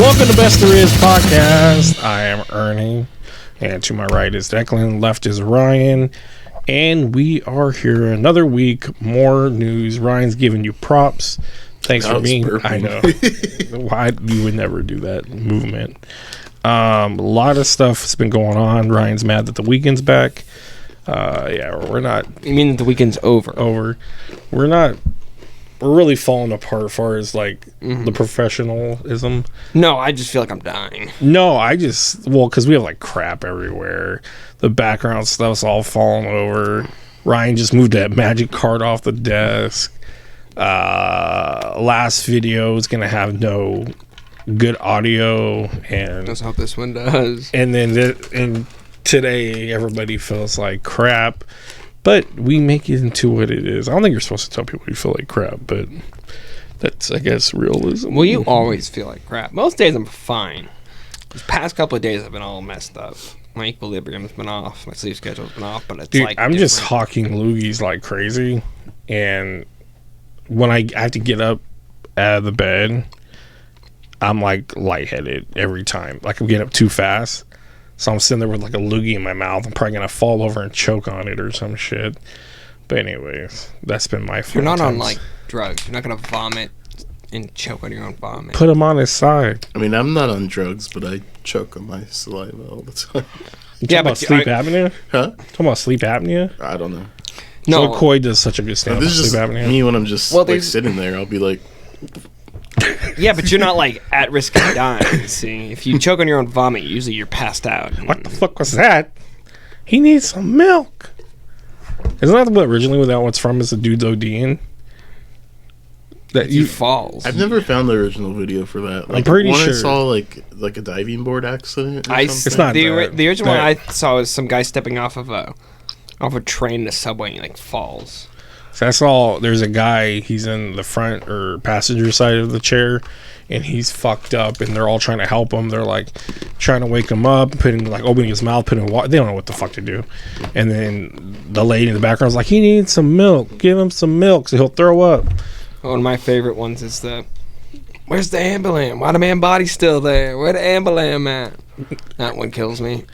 Welcome to Best There Is Podcast. I am Ernie, and to my right is Declan, left is Ryan, and we are here another week. More news. Ryan's giving you props. Thanks for being. I know. Why you would never do that movement. A lot of stuff has been going on. Ryan's mad that the weekend's back. Yeah, we're not. You mean the weekend's over? We're not. We're really falling apart as far as like the professionalism. No, I just feel like I'm dying. No, because we have like crap everywhere. The background stuff's all falling over. Ryan just moved that magic card off the desk. Last video is gonna have no good audio, and Let's hope this one does. And then today everybody feels like crap. But we make it into what it is. I don't think you're supposed to tell people you feel like crap, but that's, I guess, realism. Well, you always feel like crap. Most days I'm fine. These past couple of days I've been all messed up. My equilibrium's been off. My sleep schedule's been off, but it's Dude, like I'm different. just hawking loogies like crazy. And when I have to get up out of the bed, I'm like lightheaded every time. Like I'm getting up too fast. So I'm sitting there with like a loogie in my mouth. I'm probably going to fall over and choke on it or some shit. But anyways, that's been my fun. You're not times. on like drugs. You're not going to vomit and choke on your own vomit. Put him on his side. I mean, I'm not on drugs, but I choke on my saliva all the time. Yeah, but sleep apnea? Huh? Talking about sleep apnea? I don't know. No. Joe Coy does such a good stand-up This is sleep just apnea. me when I'm just sitting there. I'll be like... Yeah, but you're not like at risk of dying. See, if you choke on your own vomit, usually you're passed out. What the fuck was that? He needs some milk. Isn't that what originally what that one's from? Is the dude's ODing? That He falls. I've never found the original video for that. Like, I'm pretty when sure. I saw like a diving board accident. Or something. It's not the that. original one I saw was some guy stepping off a train in a subway and he like falls. So that's all. There's a guy. He's in the front or passenger side of the chair, and he's fucked up. And they're all trying to help him. They're like trying to wake him up, opening his mouth, putting water. They don't know what the fuck to do. And then the lady in the background's like, "He needs some milk. Give him some milk, so he'll throw up." One of my favorite ones is where's the ambulance? Why the man body still there? Where the ambulance at? That one kills me.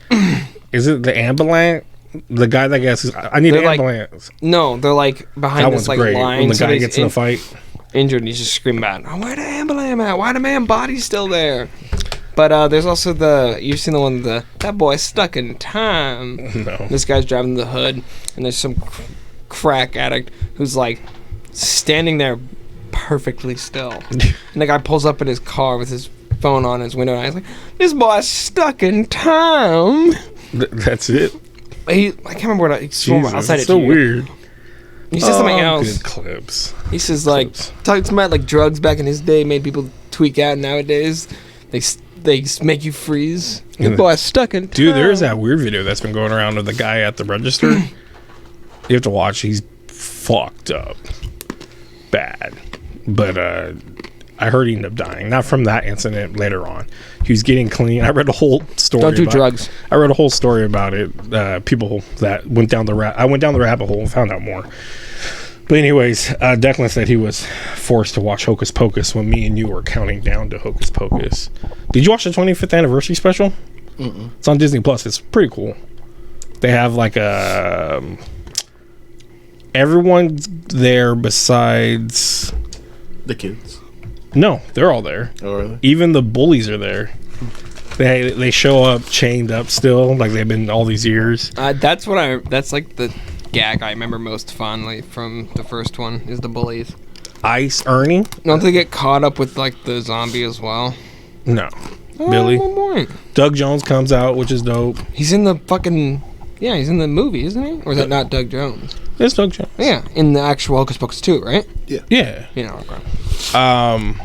Is it the ambulance? The guy that gets, I need an ambulance. No, they're like behind That this one's like great. line. When the guy Somebody's gets in a fight. injured, and he's just screaming out, "Oh, where the ambulance at? Why the man body still there?" But there's also you've seen the one that boy's stuck in time. No. This guy's driving the hood, and there's some crack addict who's like standing there perfectly still. And the guy pulls up in his car with his phone on his window, and he's like, "This boy's stuck in time." That's it. I can't remember what I'll send it so to you. weird. He says something else. Good clips. He says talks about like drugs back in his day made people tweak out. Nowadays, they make you freeze. The boy's stuck in time. Dude, there's that weird video that's been going around of the guy at the register. You have to watch. He's fucked up, bad. But I heard he ended up dying. Not from that incident. Later on, he was getting clean. I read a whole story. Don't do drugs. I read a whole story about it. People that went down I went down the rabbit hole and found out more. But anyways, Declan said he was forced to watch Hocus Pocus when me and you were counting down to Hocus Pocus. Did you watch the 25th anniversary special? Mm-mm. It's on Disney Plus. It's pretty cool. They have like everyone's there besides The kids. No, they're all there. Oh, really? Even the bullies are there. They show up chained up still, like they've been all these years. That's like the gag I remember most fondly from the first one is the bullies. Ice Ernie? Don't they get caught up with like the zombie as well? No. Billy. At one point. Doug Jones comes out, which is dope. He's in the fucking he's in the movie, isn't he? Or is that not Doug Jones? It's Doug Jones. Yeah, in the actual Hocus Pocus 2, right? Yeah. You know, okay.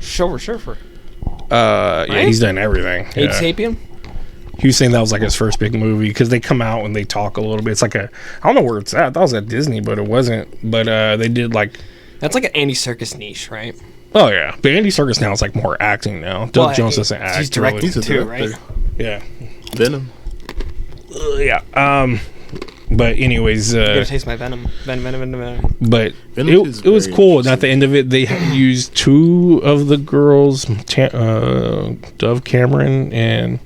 Surfer. Yeah, he's done everything. Abe Yeah. Sapien? He was saying that was like his first big movie because they come out and they talk a little bit. It's like I don't know where it's at. I thought it was at Disney, but it wasn't. But they did like. That's like an Andy Serkis niche, right? Oh yeah, but Andy Serkis now is like more acting now. Doug Jones doesn't act. He's directing He's a too, director. right? Yeah. Venom. Yeah. But anyways, You're gonna taste my venom. Venom. but Venom is it was very cool. And at the end of it, they used two of the girls, Dove Cameron and.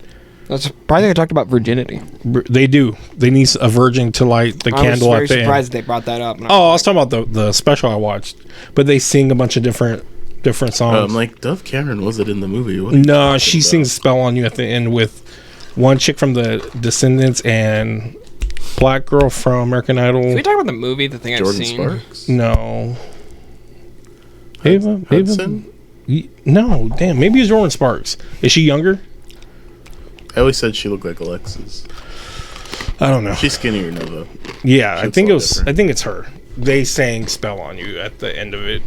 I was surprised they talked about virginity. They do. They need a virgin to light the candle at the end. I was very surprised they brought that up. Oh, I was talking about the special I watched, but they sing a bunch of different songs. Like Dove Cameron, was it in the movie? No, she sings "Spell on You" at the end with one chick from the Descendants and black girl from American Idol. Can we talk about the movie? The thing Jordan I've seen. Sparks? No. Hudson? No, damn. Maybe it's Jordan Sparks. Is she younger? I always said she looked like Alexis. I don't know. She's skinnier now, though. Yeah, I think a lot different. I think it's her. They sang "Spell on You" at the end of it.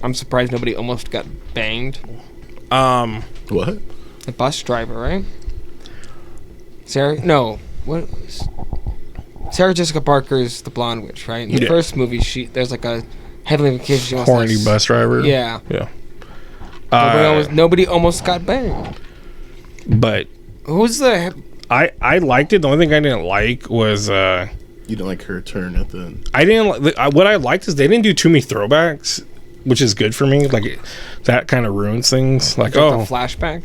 I'm surprised nobody almost got banged. What? The bus driver, right? Sarah? No. What? Sarah Jessica Parker's the blonde witch, right? In the first movie, there's like a heavenly vacation. She wants to Horny bus driver. Yeah. Yeah. Nobody almost got banged. But Who's the? I liked it. The only thing I didn't like was You didn't like her turn at the end. I didn't. What I liked is they didn't do too many throwbacks, which is good for me. Like that kind of ruins things. Like The flashback.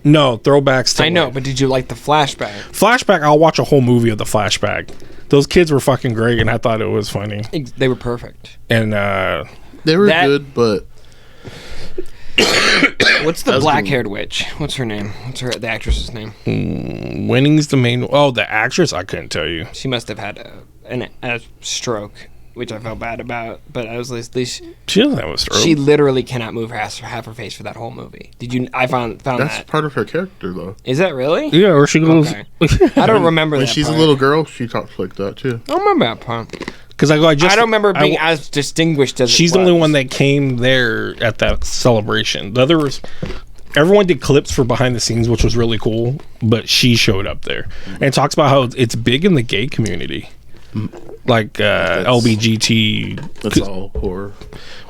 No throwbacks. To I know, but did you like the flashback? Flashback. I'll watch a whole movie of the flashback. Those kids were fucking great, and I thought it was funny. They were perfect. And they were good, but what's the black-haired witch? What's her name? What's the actress's name? Winning's the main. Oh, the actress. I couldn't tell you. She must have had a stroke, which I felt bad about. But I was at least She doesn't have a stroke. she literally cannot move half her face for that whole movie. Did you? I found that's that. part of her character, though. Is that really? Yeah, or she goes. Okay. I don't remember When that. she's part. a little girl, she talks like that too. I don't remember that part. Because I don't remember being as distinguished as. She's the only one that came there at that celebration. The others, everyone did clips for behind the scenes, which was really cool. But she showed up there and talks about how it's big in the gay community, like LBGT. That's all horror.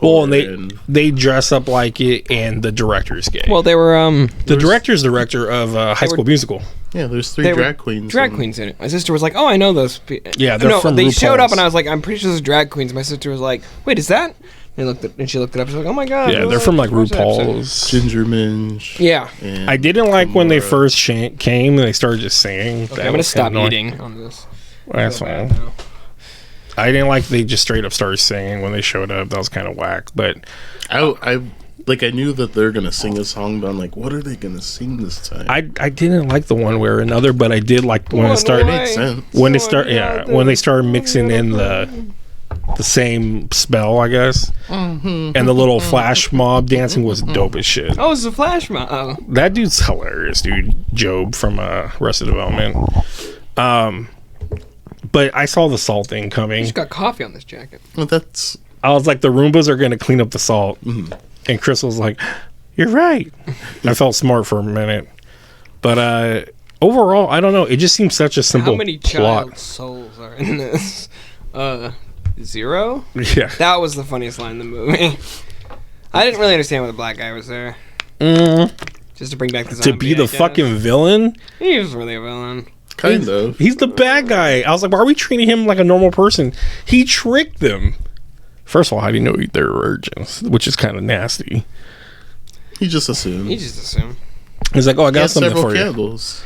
Well, and they dress up like it, and the director's gay. Well, they were the director's director of High School Musical. Yeah, there's three drag queens. Drag queens in it. My sister was like, "Oh, I know those." Yeah, they're from They showed up, RuPaul's. and I was like, "I'm pretty sure those drag queens." My sister was like, "Wait, is that?" And she looked it up. She's like, "Oh my god!" Yeah, they're from like RuPaul's. Ginger Minge. Yeah. And I didn't like when they first came and they started just singing. Okay, I'm gonna stop eating on this. That's fine. I didn't like they just straight up started singing when they showed up. That was kind of whack. But I knew that they're gonna sing a song, but I'm like, what are they gonna sing this time? I didn't like the one way or another, but I did like when it started. Made sense. When they started mixing in the same spell, I guess, and the little flash mob dancing was dope as shit. Oh, it's a flash mob. Oh. That dude's hilarious, dude. Job from Arrested Development. But I saw the salt thing coming. He's got coffee on this jacket. Well, that's I was like, the Roombas are going to clean up the salt. And Chris was like, you're right. I felt smart for a minute. But overall, I don't know. It just seems such a simple How many plot. child souls are in this? 0? Yeah. That was the funniest line in the movie. I didn't really understand why the black guy was there. Just to bring back the zombie, To be the fucking villain? He was really a villain. kind of. He's the bad guy. I was like, why are we treating him like a normal person? He tricked them. First of all, how do you know they're virgins? Which is kind of nasty. He just assumed. He just assumed. He's like, oh, I He got had something several for you. candles.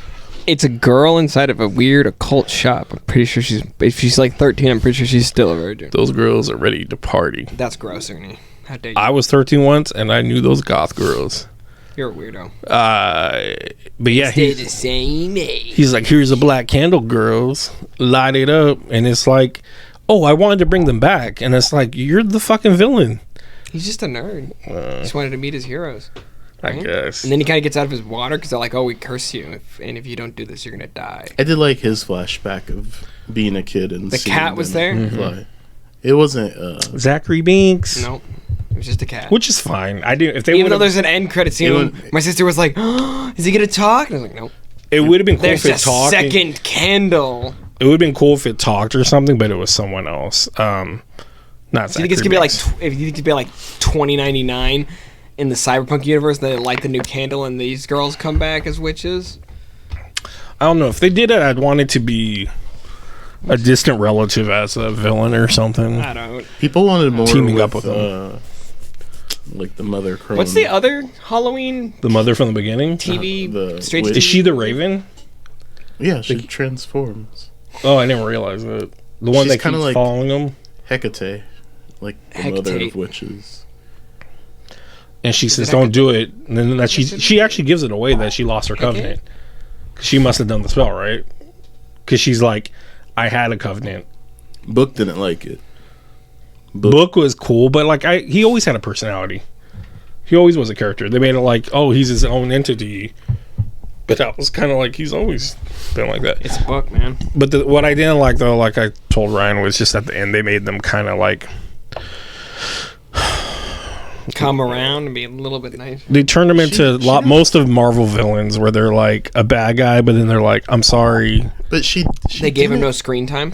It's a girl inside of a weird occult shop. I'm pretty sure if she's like 13, I'm pretty sure she's still a virgin. Those girls are ready to party. That's gross, Ernie. How dare you? I was 13 once, and I knew those goth girls. You're a weirdo. But yeah, Stay the same age. he's like, here's a black candle, girls. Light it up. And it's like, oh, I wanted to bring them back. And it's like, you're the fucking villain. He's just a nerd. Just wanted to meet his heroes. I guess. And then he kind of gets out of his water because they're like, oh, we curse you. And if you don't do this, you're going to die. I did like his flashback of being a kid and The seeing cat was there? them fly. It wasn't. Zachary Binks. Nope. It was just a cat. Which is fine. I do. If they Even though would've- there's an end credit scene, my sister was like, oh, is he going to talk? And I was like, nope. it would have been cool There's if a it talked. second candle. It would have been cool if it talked or something, but it was someone else. Not Do you Zachary think it's gonna be like? Binks. If you think it's gonna be like 2099 in the cyberpunk universe, they light the new candle and these girls come back as witches? I don't know. If they did it, I'd want it to be a distant relative as a villain or something. I don't. People wanted more Teaming with, up with him. like the Mother Crone. What's the other Halloween The mother from the beginning. TV the straight witch. to Is she the Raven? Yeah, she transforms. Oh, I didn't realize that. The one She's that kinda keeps like- following him, Hecate, like the mother Hecate. of witches. and she says, it "Don't do it." And then that she actually gives it away that she lost her Hecate? covenant. 'Cause she must have done the spell, right? Because she's like, "I had a covenant." Book didn't like it. Book was cool, but like he always had a personality. He always was a character. They made it like, oh, he's his own entity. But that was kind of like he's always been like that. It's a book, man. But what I didn't like though, like I told Ryan, was just at the end they made them kind of like Come around and be a little bit nice. they turned them into most of Marvel villains where they're like a bad guy, but then they're like, I'm sorry. But she They gave him didn't- no screen time.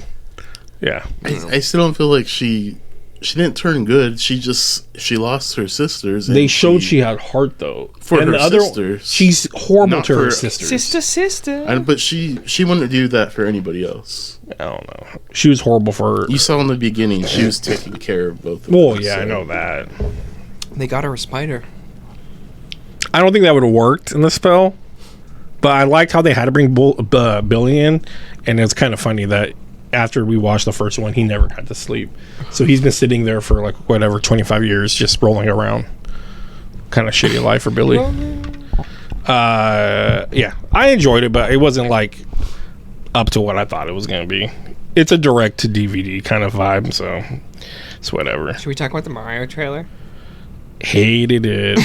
Yeah. I still don't feel like she didn't turn good. She lost her sisters. They showed she had heart though. For and her the other, sisters. she's horrible Not to her for- sisters. Sister. But she wouldn't do that for anybody else. I don't know. She was horrible for her. You saw in the beginning she was taking care of both of Well, them, yeah, so- I know that. They got her a spider. I don't think that would have worked in the spell, but I liked how they had to bring Billy in, and it's kind of funny that after we watched the first one, he never got to sleep. So he's been sitting there for like whatever 25 years, just rolling around. Kind of shitty life for Billy. Yeah, I enjoyed it, but it wasn't like up to what I thought it was going to be. It's a direct to DVD kind of vibe, so it's whatever. Should we talk about the Mario trailer? Hated it.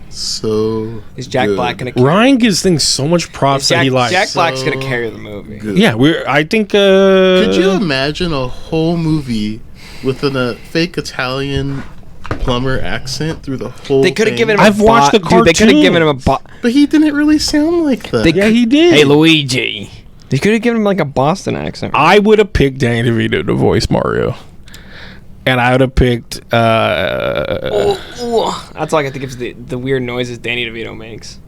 So Is Jack good. Black gonna? Ryan gives things so much props that he likes. Jack Black's gonna So carry the movie. good. Yeah, I think. Could you imagine a whole movie with a fake Italian plumber accent through the whole They could have thing? given him. I've watched the Dude, they could have cartoon. given him a. But he didn't really sound like that. Yeah, he did. Hey, Luigi. They could have given him like a Boston accent. I would have picked Danny DeVito to voice Mario, and I would have picked. That's all I can think of is the weird noises Danny DeVito makes.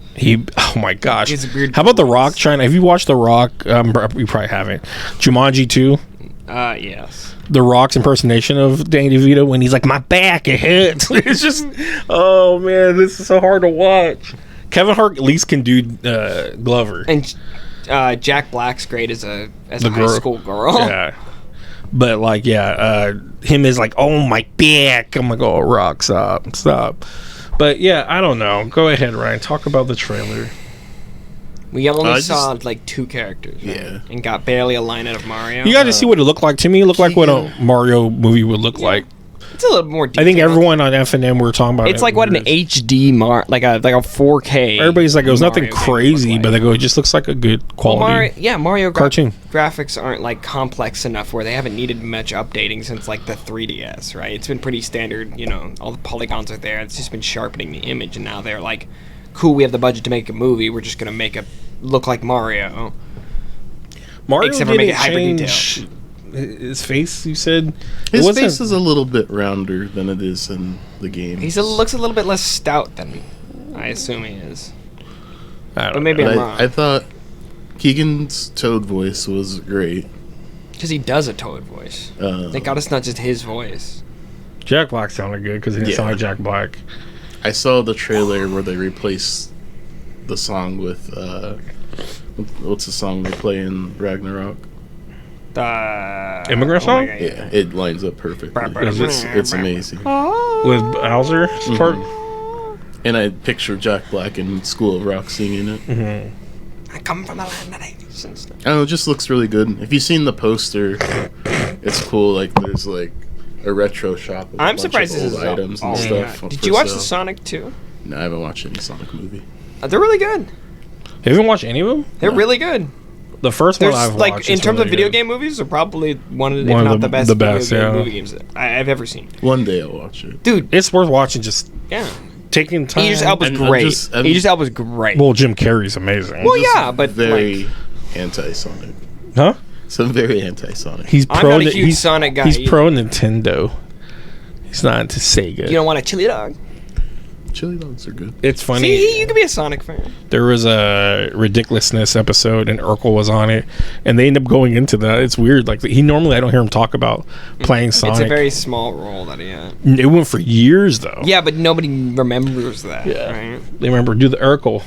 Oh my gosh! It's a weird How about The voice. Rock? China? Have you watched The Rock? You probably haven't. Jumanji 2. Yes. The Rock's impersonation of Danny DeVito when he's like, "My back, it hurts." It's just, oh man, this is so hard to watch. Kevin Hart at least can do Glover. And Jack Black's great as a high girl. school girl. Yeah. But like, yeah, him is like, "Oh my back." I'm like, "Oh, Rock, stop." But yeah, I don't know. Go ahead, Ryan. Talk about the trailer. We only I saw just- like two characters. Right? Yeah. And got barely a line out of Mario. You got to see what it looked like. To me, it looked like what a Mario movie would look like. It's a little more I detailed. think everyone on FNM were talking about It's it. like what an HD like a 4K. Everybody's like, it was nothing Mario game would crazy, look but like. they go, it just looks like a good Well, quality. Mario cartoon. graphics aren't like complex enough where they haven't needed much updating since like the 3DS, right? It's been pretty standard, all the polygons are there. It's just been sharpening the image, and now they're like, cool, we have the budget to make a movie. We're just gonna make it look like Mario. Mario Except for make didn't it hyper change his face, you said? It His wasn't- face is a little bit rounder than it is in the game. He looks a little bit less stout than I assume he is. I don't But maybe know. I'm wrong. I thought Keegan's Toad voice was great. Because he does a Toad voice. Thank God it's not just his voice. Jack Black sounded good because he didn't sound like Jack Black. I saw the trailer where they replaced the song with what's the song they play in Ragnarok? Immigrant song? Yeah, it lines up perfectly. It's amazing. With Bowser part? And I picture Jack Black in School of Rock singing it. Mm-hmm. I come from the land of ages and stuff. I don't know, it just looks really good. If you've seen the poster, it's cool. Like there's like a retro shop with a I'm bunch surprised of this old is items and all stuff. that. Did for you watch sale. the Sonic 2? No, I haven't watched any Sonic movie. They're really good. You haven't watched any of them? They're really good. The first one There's I've like watched in is terms really of video good. game movies, they're probably one of, One if of not the best, the best, video game yeah. movie games that I've ever seen. One day I'll watch it. Dude, It's worth watching, just yeah. taking time. Idris Elba's I'm great. I'm- Idris Elba's great. Well, Jim Carrey's amazing. Well, yeah, but Very like, anti-Sonic. Huh? So very anti-Sonic. He's I'm pro. not a huge Sonic guy He's either. pro Nintendo. He's not into Sega. you don't want a chili dog? chili dogs are good. It's funny. See, you could be a Sonic fan. There was a Ridiculousness episode, and Urkel was on it, and they end up going into that. It's weird. Like, I don't hear him talk about playing Sonic. It's a very small role that he had. It went for years, though. Yeah, but nobody remembers that, right? They remember do the Urkel.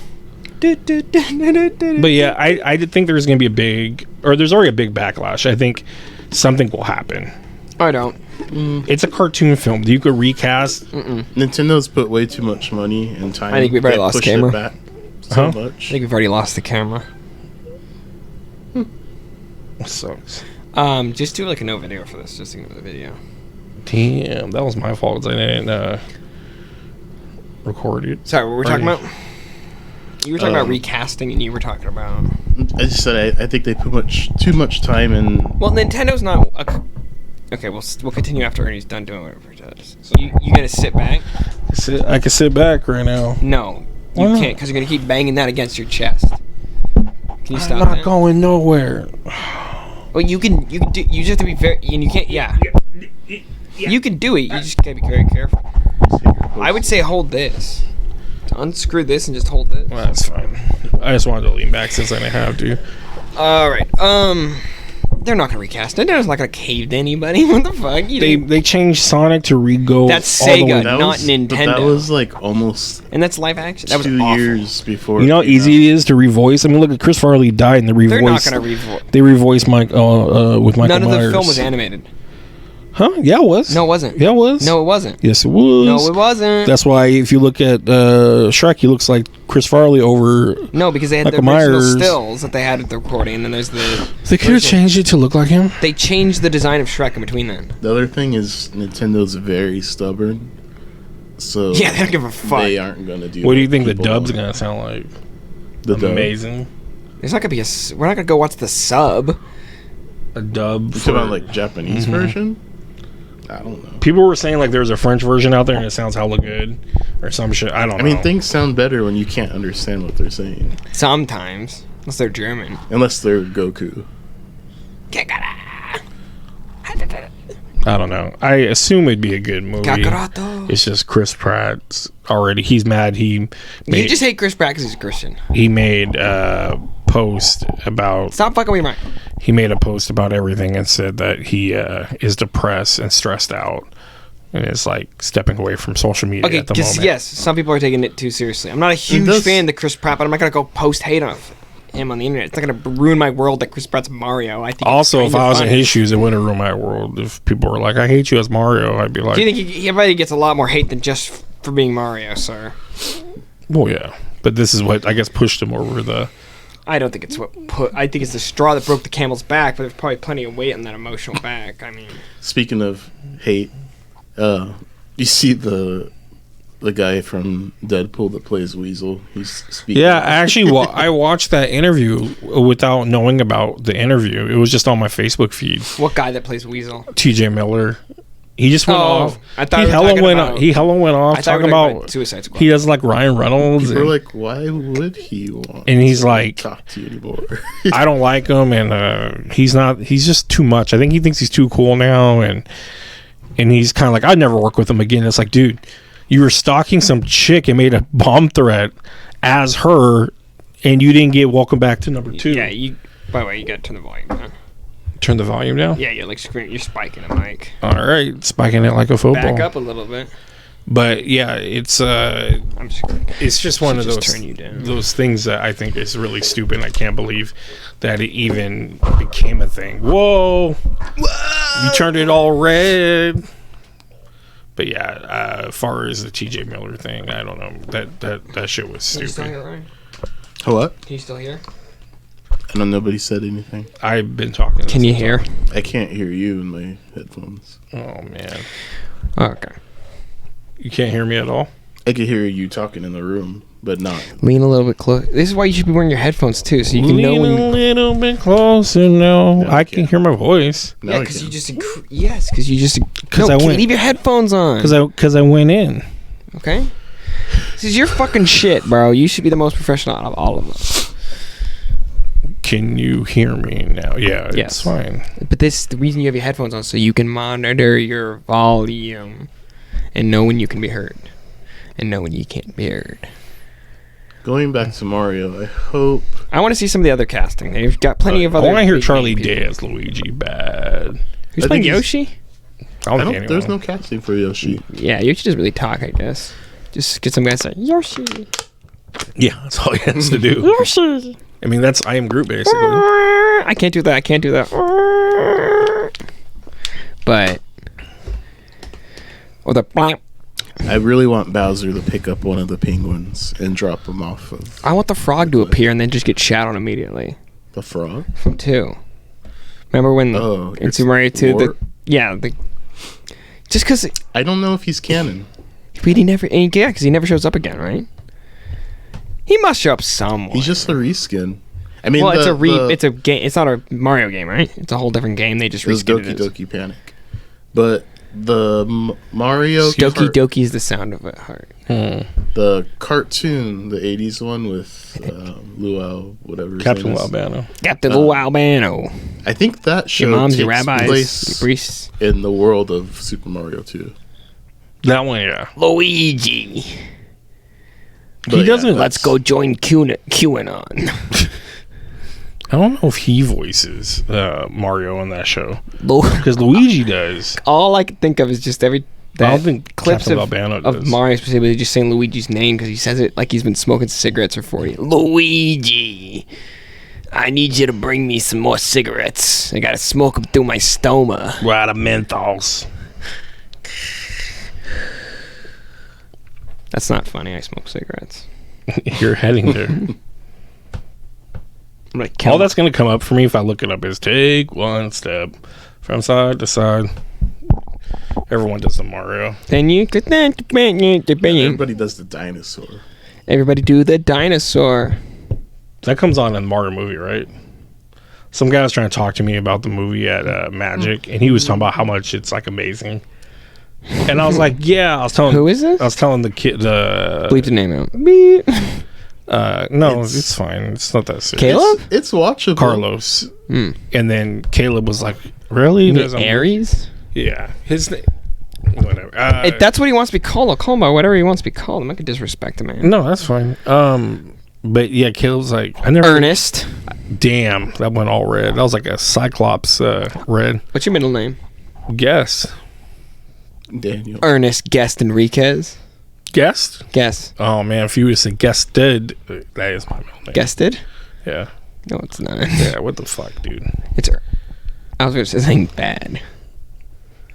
But yeah, I did think there was going to be there's already a big backlash. I think something will happen. I don't. It's a cartoon film. You could recast. Nintendo's put way too much money and time. I think we've already lost pushed camera. it back so I much. think we've already lost the camera. Sucks. Just do like a no video for this. Just ignore the video. Damn, that was my fault. I didn't record it. Sorry, what were we talking about? You were talking about recasting, and you were talking about. I just said I think they put too much time in. Well, Nintendo's not. Okay, we'll continue after Ernie's done doing whatever he does. So you gonna sit back? I can sit back right now. No, you Why not? can't, because you're gonna keep banging that against your chest. Can you stop I'm not that? going nowhere. Well, you can do. You just have to be very. And you can't. Yeah. You can do it. You just gotta be very careful. I would say hold this. To unscrew this and just hold this. Well, that's fine. I just wanted to lean back since I didn't have to. All right. They're not gonna recast. Nintendo's not gonna cave to anybody. What the fuck? They changed Sonic to re-go. That's all the Sega. way- Not But Nintendo. that was like almost And that's live action. That was 2 awful. years before. You know how it came easy out. it is to revoice. I mean, look at Chris Farley died, and they revoiced. They're not gonna revoice. They revoiced Mike with Michael None of Myers. the film was animated. Huh? Yeah, it was. No, it wasn't. Yeah, it was. No, it wasn't. Yes, it was. No, it wasn't. That's why if you look at Shrek, he looks like Chris Farley over. No, because they had Michael the original Myers. stills that they had at the recording, and then there's the. They could have version- changed it to look like him. They changed the design of Shrek in between then. The other thing is Nintendo's very stubborn, so Yeah, they don't give a fuck. they aren't gonna do. What do you think the people dub's want. gonna sound like? The dub? Amazing. There's not gonna be we're not gonna go watch the sub. A dub. You For, talking about like Japanese version? I don't know. people were saying like there's a French version out there and it sounds hella good or some shit. I don't know. I mean, things sound better when you can't understand what they're saying, Sometimes, unless they're German. unless they're Goku. I don't know. I assume it'd be a good movie. Kakaroto. It's just Chris Pratt's already. He's mad. You just hate Chris Pratt because he's a Christian. He made a post about. Stop fucking with me, Mike. He made a post about everything and said that he is depressed and stressed out, and is like stepping away from social media Okay, at the because moment. yes, some people are taking it too seriously. I'm not a huge does- fan of Chris Pratt, but I'm not gonna go post hate on him on the internet. It's not gonna ruin my world that Chris Pratt's Mario. I think. Also, it's if I was in funny. his shoes, it wouldn't ruin my world. If people were like, "I hate you as Mario," I'd be like, Do you think everybody gets a lot more hate than just for being Mario, sir? "Well, yeah." But this is what I guess pushed him over the. I don't think it's I think it's the straw that broke the camel's back, but there's probably plenty of weight on that emotional back. I mean, Speaking of hate, you see the guy from Deadpool that plays Weasel. He's speaking. Yeah, actually, I watched that interview without knowing about the interview. It was just on my Facebook feed. what guy that plays Weasel? TJ Miller. He just went off. I thought He we were hella talking went. about- He hella went off I thought we talking were talking about. Suicide Squad. He does like Ryan Reynolds, People are and, like, why would he want? and he's to like, talk to you anymore? I don't like him, and he's not. He's just too much. I think he thinks he's too cool now, and he's kind of like, I'd never work with him again. It's like, dude, you were stalking some chick and made a bomb threat as her, and you didn't get welcome back to number 2. Yeah, by the way, you gotta turn the volume down. Turn the volume down. Yeah, you're like you're spiking it, Mike. All right, spiking it like a football. Back up a little bit. But yeah, it's I'm just. it's just one of just those turn you down. those things that I think is really stupid. And I can't believe that it even became a thing. Whoa! You turned it all red. But yeah, as far as the TJ Miller thing, I don't know. That shit was Can you still stupid. hear, Ryan? What? Can you still hear? I know nobody said anything. I've been talking. Can you hear? I can't hear you in my headphones. Oh man, Okay. you can't hear me at all. I can hear you talking in the room, but not. Lean a little bit close. This is why you should be wearing your headphones too, so you can know Lean when. a little bit closer now. Yeah, I can hear my voice Now Yeah, I because can. you just. Because you just. 'Cause no, I went- leave your headphones on. because I went in. Okay. This is your fucking shit, bro. You should be the most professional out of all of us. Can you hear me now? Yeah, Yes. it's fine. But the reason you have your headphones on so you can monitor your volume and know when you can be heard. and know when you can't be heard. Going back to Mario, I hope. I want to see some of the other casting. They've got plenty of other. I want to hear big Charlie name Day people. as Luigi. Bad. Who's I playing think Yoshi? There's no casting for Yoshi. Yeah, Yoshi doesn't really talk, I guess. Just get some guys like Yoshi. Yeah, that's all he has to do. Yoshi. I mean, that's I Am Groot, basically. I can't do that. I can't do that. But. Or the. I really want Bowser to pick up one of the penguins and drop them off of I want the frog to appear and then just get shot on immediately. the frog. From 2. Remember when in Super Mario 2, just because I don't know if he's canon. he never, because he never shows up again, right? He must show up somewhere. He's just a reskin. I mean, well, it's a game. It's not a Mario game, right? It's a whole different game. They just it was reskinned Doki it. Doki Panic, but the Mario Doki Doki is the sound of a heart. the cartoon, the '80s one with Luau, whatever. his Captain name is. Albano. Captain Lou Albano. I think that show Your moms, takes your rabbis, place your priests. in the world of Super Mario 2. That one, yeah. Luigi. But He doesn't. Let's go join QAnon. I don't know if he voices Mario on that show Lu- because Luigi does. All I can think of is just I don't think clips Captain of Albano of does. Mario specifically just saying Luigi's name because he says it like he's been smoking cigarettes for 40. Luigi, I need you to bring me some more cigarettes. I gotta smoke them through my stoma. We're out of menthols. That's not funny. I smoke cigarettes. You're heading there. I'm like, kill All him. that's going to come up for me if I look it up is take one step from side to side. Everyone does the Mario. Then you could Everybody does the dinosaur. Everybody do the dinosaur. That comes on in the Mario movie, right? Some guy was trying to talk to me about the movie at Magic, and he was talking about how much it's like amazing. And I was like, "Yeah." I was telling Who is this? I was telling the kid. Bleep the name out. Beep. No, it's fine. It's not that serious. Caleb? It's watchable. Carlos. And then Caleb was like, "Really?" You There's mean a- Aries? Yeah, his name. Whatever. That's what he wants to be called. I'll call him by whatever he wants to be called. I'm not gonna disrespect him, man. No, that's fine. But yeah, Caleb's like, I never. Ernest. Damn, that went all red. That was like a Cyclops red. What's your middle name? Guess. Daniel. Ernest Guest Enriquez. Guessed? Guess. Oh man, if you would say guested, that is my middle name. Guested? Yeah. No, it's not. Yeah. What the fuck, dude? It's. I was gonna say something bad.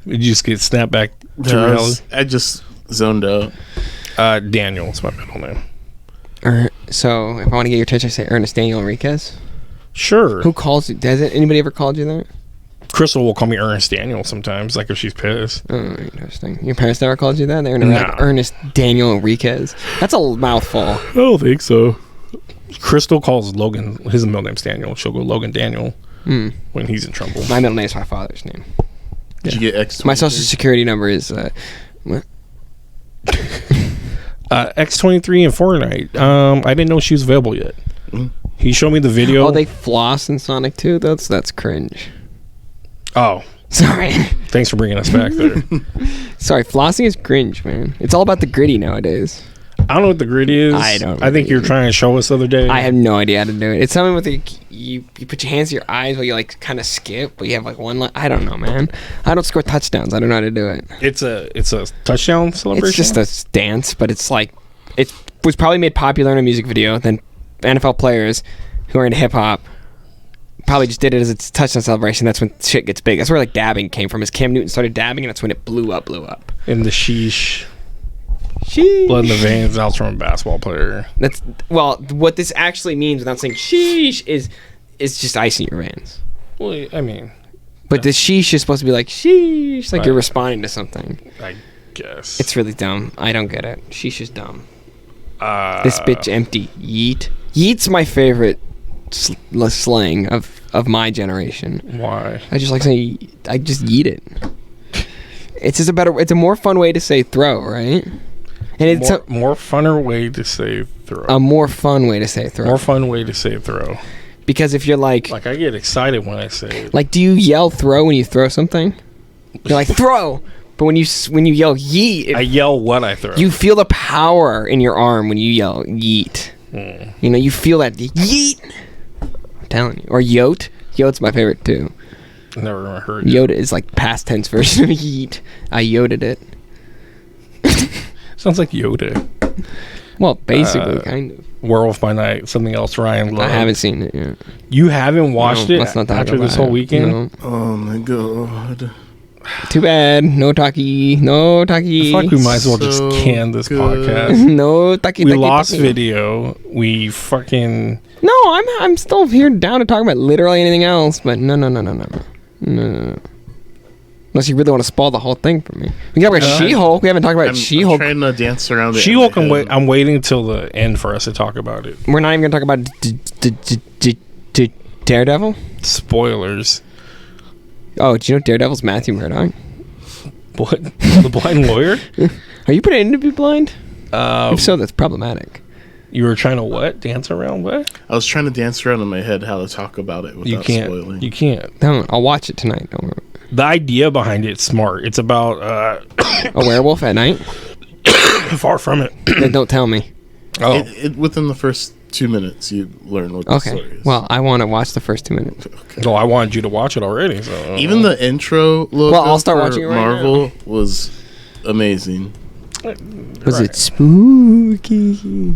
Did you just get snapped back to No, reality? I just zoned out. Daniel is my middle name. So if I want to get your attention, I say Ernest Daniel Enriquez. Sure. Who calls you? Has anybody ever called you that? Crystal will call me Ernest Daniel sometimes, like if she's pissed. Oh, interesting. Your parents never called you that? They were never like No. Ernest Daniel Enriquez. That's a mouthful. I don't think so. Crystal calls Logan, his middle name's Daniel. She'll go Logan Daniel when he's in trouble. My middle name is my father's name. Did you get X? My social security number is what? X23 and Fortnite. I didn't know she was available yet. He showed me the video. Oh, they floss in Sonic 2? That's cringe. Oh, Sorry. thanks for bringing us back there. Sorry, flossing is cringe, man. It's all about the gritty nowadays. I don't know what the grid is. I don't I think really you're trying to show us the other day. I have no idea how to do it. It's something with you put your hands to your eyes while you like kind of skip, but you have like one line. I don't know, man. I don't score touchdowns. I don't know how to do it. It's a touchdown celebration. It's just a dance, but it's like it was probably made popular in a music video. Then NFL players who are into hip hop probably just did it as a touchdown celebration. That's when shit gets big. That's where like dabbing came from. As Cam Newton started dabbing, and that's when it blew up. in the sheesh. Sheesh. Blood in the veins. Out from a basketball player. That's well. What this actually means, without saying sheesh, is just ice in your veins. Well, I mean, But the sheesh is supposed to be like sheesh, like Right. you're responding to something. I guess It's really dumb. I don't get it. Sheesh is dumb. This bitch empty. Yeet. Yeet's my favorite slang of my generation. why. I just like saying. I just yeet it. It's just a better. It's a more fun way to say throw, right? And it's More funner way to say throw. a more fun way to say throw. More fun way to say throw. Because if you're like, Like I get excited when I say it. do you yell throw when you throw something? You're like throw, But when you yell yeet, I yell what I throw. you feel the power in your arm when you yell yeet. You know, you feel that yeet. I'm telling you. Or yote. Yote's my favorite too. Never heard it. Yote is like past tense version of yeet. I yoted it. Sounds like Yoda. Well, basically, kind of. Werewolf by Night. Something else Ryan loved. I haven't seen it yet. You haven't watched it Let's not talk after about this whole it. weekend? No. Oh my god. Too bad. No talkie. No I talkie. feel like we might as well just So can this good. podcast. No talkie. We talkie, lost talkie. video. We fucking... No, I'm still here down to talk about literally anything else, but no. Unless you really want to spoil the whole thing for me. We can talk about She-Hulk. We haven't talked about I'm She-Hulk. trying to dance around it. She-Hulk, in my head. I'm waiting until the end for us to talk about it. We're not even going to talk about Daredevil? Spoilers. Oh, do you know Daredevil's Matthew Murdock? What? The blind lawyer? Are you pretending to be blind? Um, If so, that's problematic. You were trying to what? Dance around what? I was trying to dance around in my head how to talk about it You without can't. spoiling. You can't. Don't. I'll watch it tonight. Don't worry. The idea behind it's smart. It's about A werewolf at night? far from it. Then don't tell me. Oh, Within the first 2 minutes, you learn what the story Okay. is. Well, I want to watch the first 2 minutes. no, I wanted you to watch it already. So Even the intro logo Well, I'll start for watching it right Marvel was amazing. Was it spooky?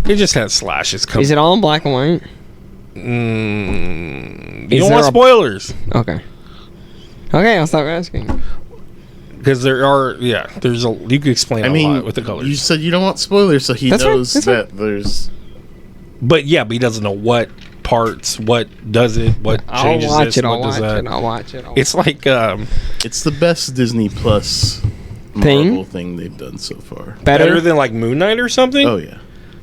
It just had slashes. Is it all in black and white? You Is don't there want a- spoilers Okay. Okay, I'll stop asking. because there are. Yeah, there's a. You could explain I a mean, lot with the colors. you said you don't want spoilers, so he That's right, knows that's right. that there's. But yeah, but he doesn't know what parts, what does it, what I'll changes watch this, it. I'll what does watch that. it. I'll watch it. It's like It's the best Disney Plus Marvel thing they've done so far. better than like Moon Knight or something. Oh yeah,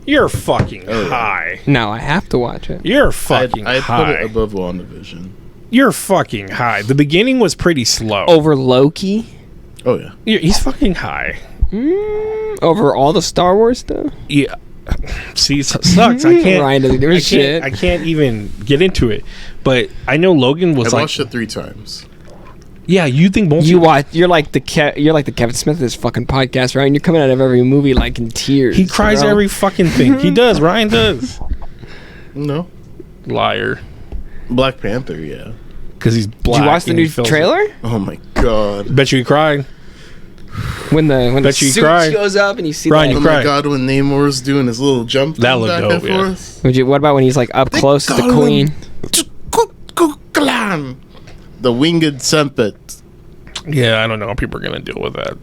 You're fucking Oh, yeah. high. No, I have to watch it. You're fucking I'd put high. it above WandaVision. You're fucking high. The beginning was pretty slow. Over Loki? Oh yeah, He's fucking high. Over all the Star Wars stuff? Yeah. See, it sucks. I can't. Ryan doesn't give a shit. I can't even get into it. But I know Logan was I like, watched it 3 times. yeah, you think both. You watch. You're like the Kevin Smith of this fucking podcast, right? And you're coming out of every movie like in tears. He cries bro. every fucking thing. He does. Ryan does. No, Liar. Black Panther. Yeah. Because he's black. Did you watch the and he new feels trailer Oh my god. Bet you he cried. when the Bet you suit cried. goes up and you see Ryan, that? you Oh cried. my god, when Namor's doing his little jump That thing looked back dope, and yeah. forth. What about when he's like up close to the call him- queen? The winged trumpet. Yeah, I don't know how people are gonna deal with that.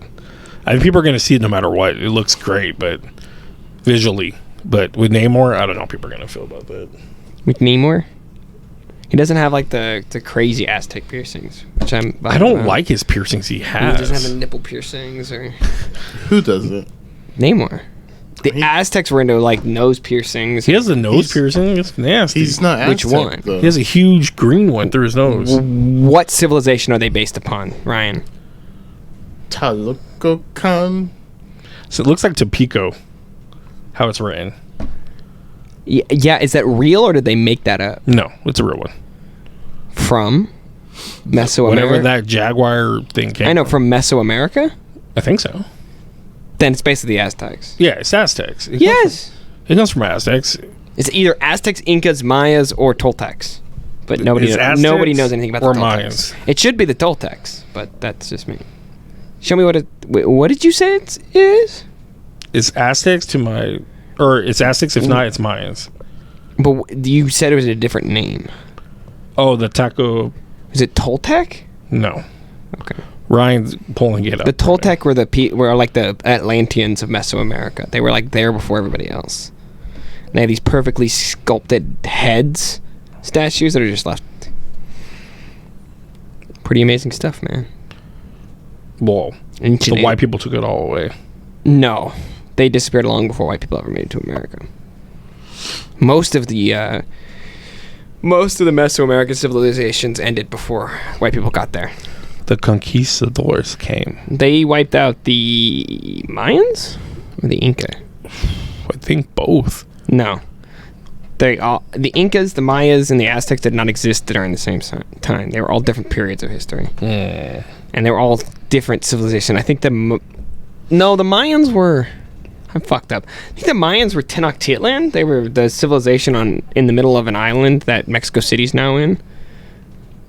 I think people are gonna see it no matter what. It looks great, but visually. But with Namor, I don't know how people are gonna feel about that. With Namor? He doesn't have like the crazy Aztec piercings, which I don't like his piercings he He has. doesn't have the nipple piercings or Who doesn't? Namor. The He- Aztecs were into like nose piercings. He has a nose He's- piercing. It's nasty. He's not Which Aztec, one? though. He has a huge green one through his nose. What civilization are they based upon, Ryan? Talococan. So it looks like Topeka, how it's written. Yeah, is that real or did they make that up? No, it's a real one. From Mesoamerica? Whatever that Jaguar thing came. I know, from Mesoamerica? I think so. Then it's basically the Aztecs. Yeah, it's Aztecs. Yes! It comes from Aztecs. It's either Aztecs, Incas, Mayas, or Toltecs. But nobody Is nobody Aztecs knows anything about or the Toltecs. Mayans? It should be the Toltecs, but that's just me. Show me what it... Wait, what did you say it is? It's Aztecs to my... Or it's Aztecs, if not, it's Mayans. But you said it was a different name. Oh, the taco... Is it Toltec? No. Okay. Ryan's pulling it up. The Toltec were were like the Atlanteans of Mesoamerica. They were like there before everybody else. And they had these perfectly sculpted heads, statues that are just left. Pretty amazing stuff, man. Well, Ancient the white people took it all away. No, they disappeared long before white people ever made it to America. Most of the Mesoamerican civilizations ended before white people got there. The conquistadors came. They wiped out the Mayans or the Inca. I think both. No, The Incas, the Mayas, and the Aztecs did not exist during the same time. They were all different periods of history, and they were all different civilization. I think the Mayans were. I'm fucked up. I think the Mayans were Tenochtitlan. They were the civilization in the middle of an island that Mexico City's now in.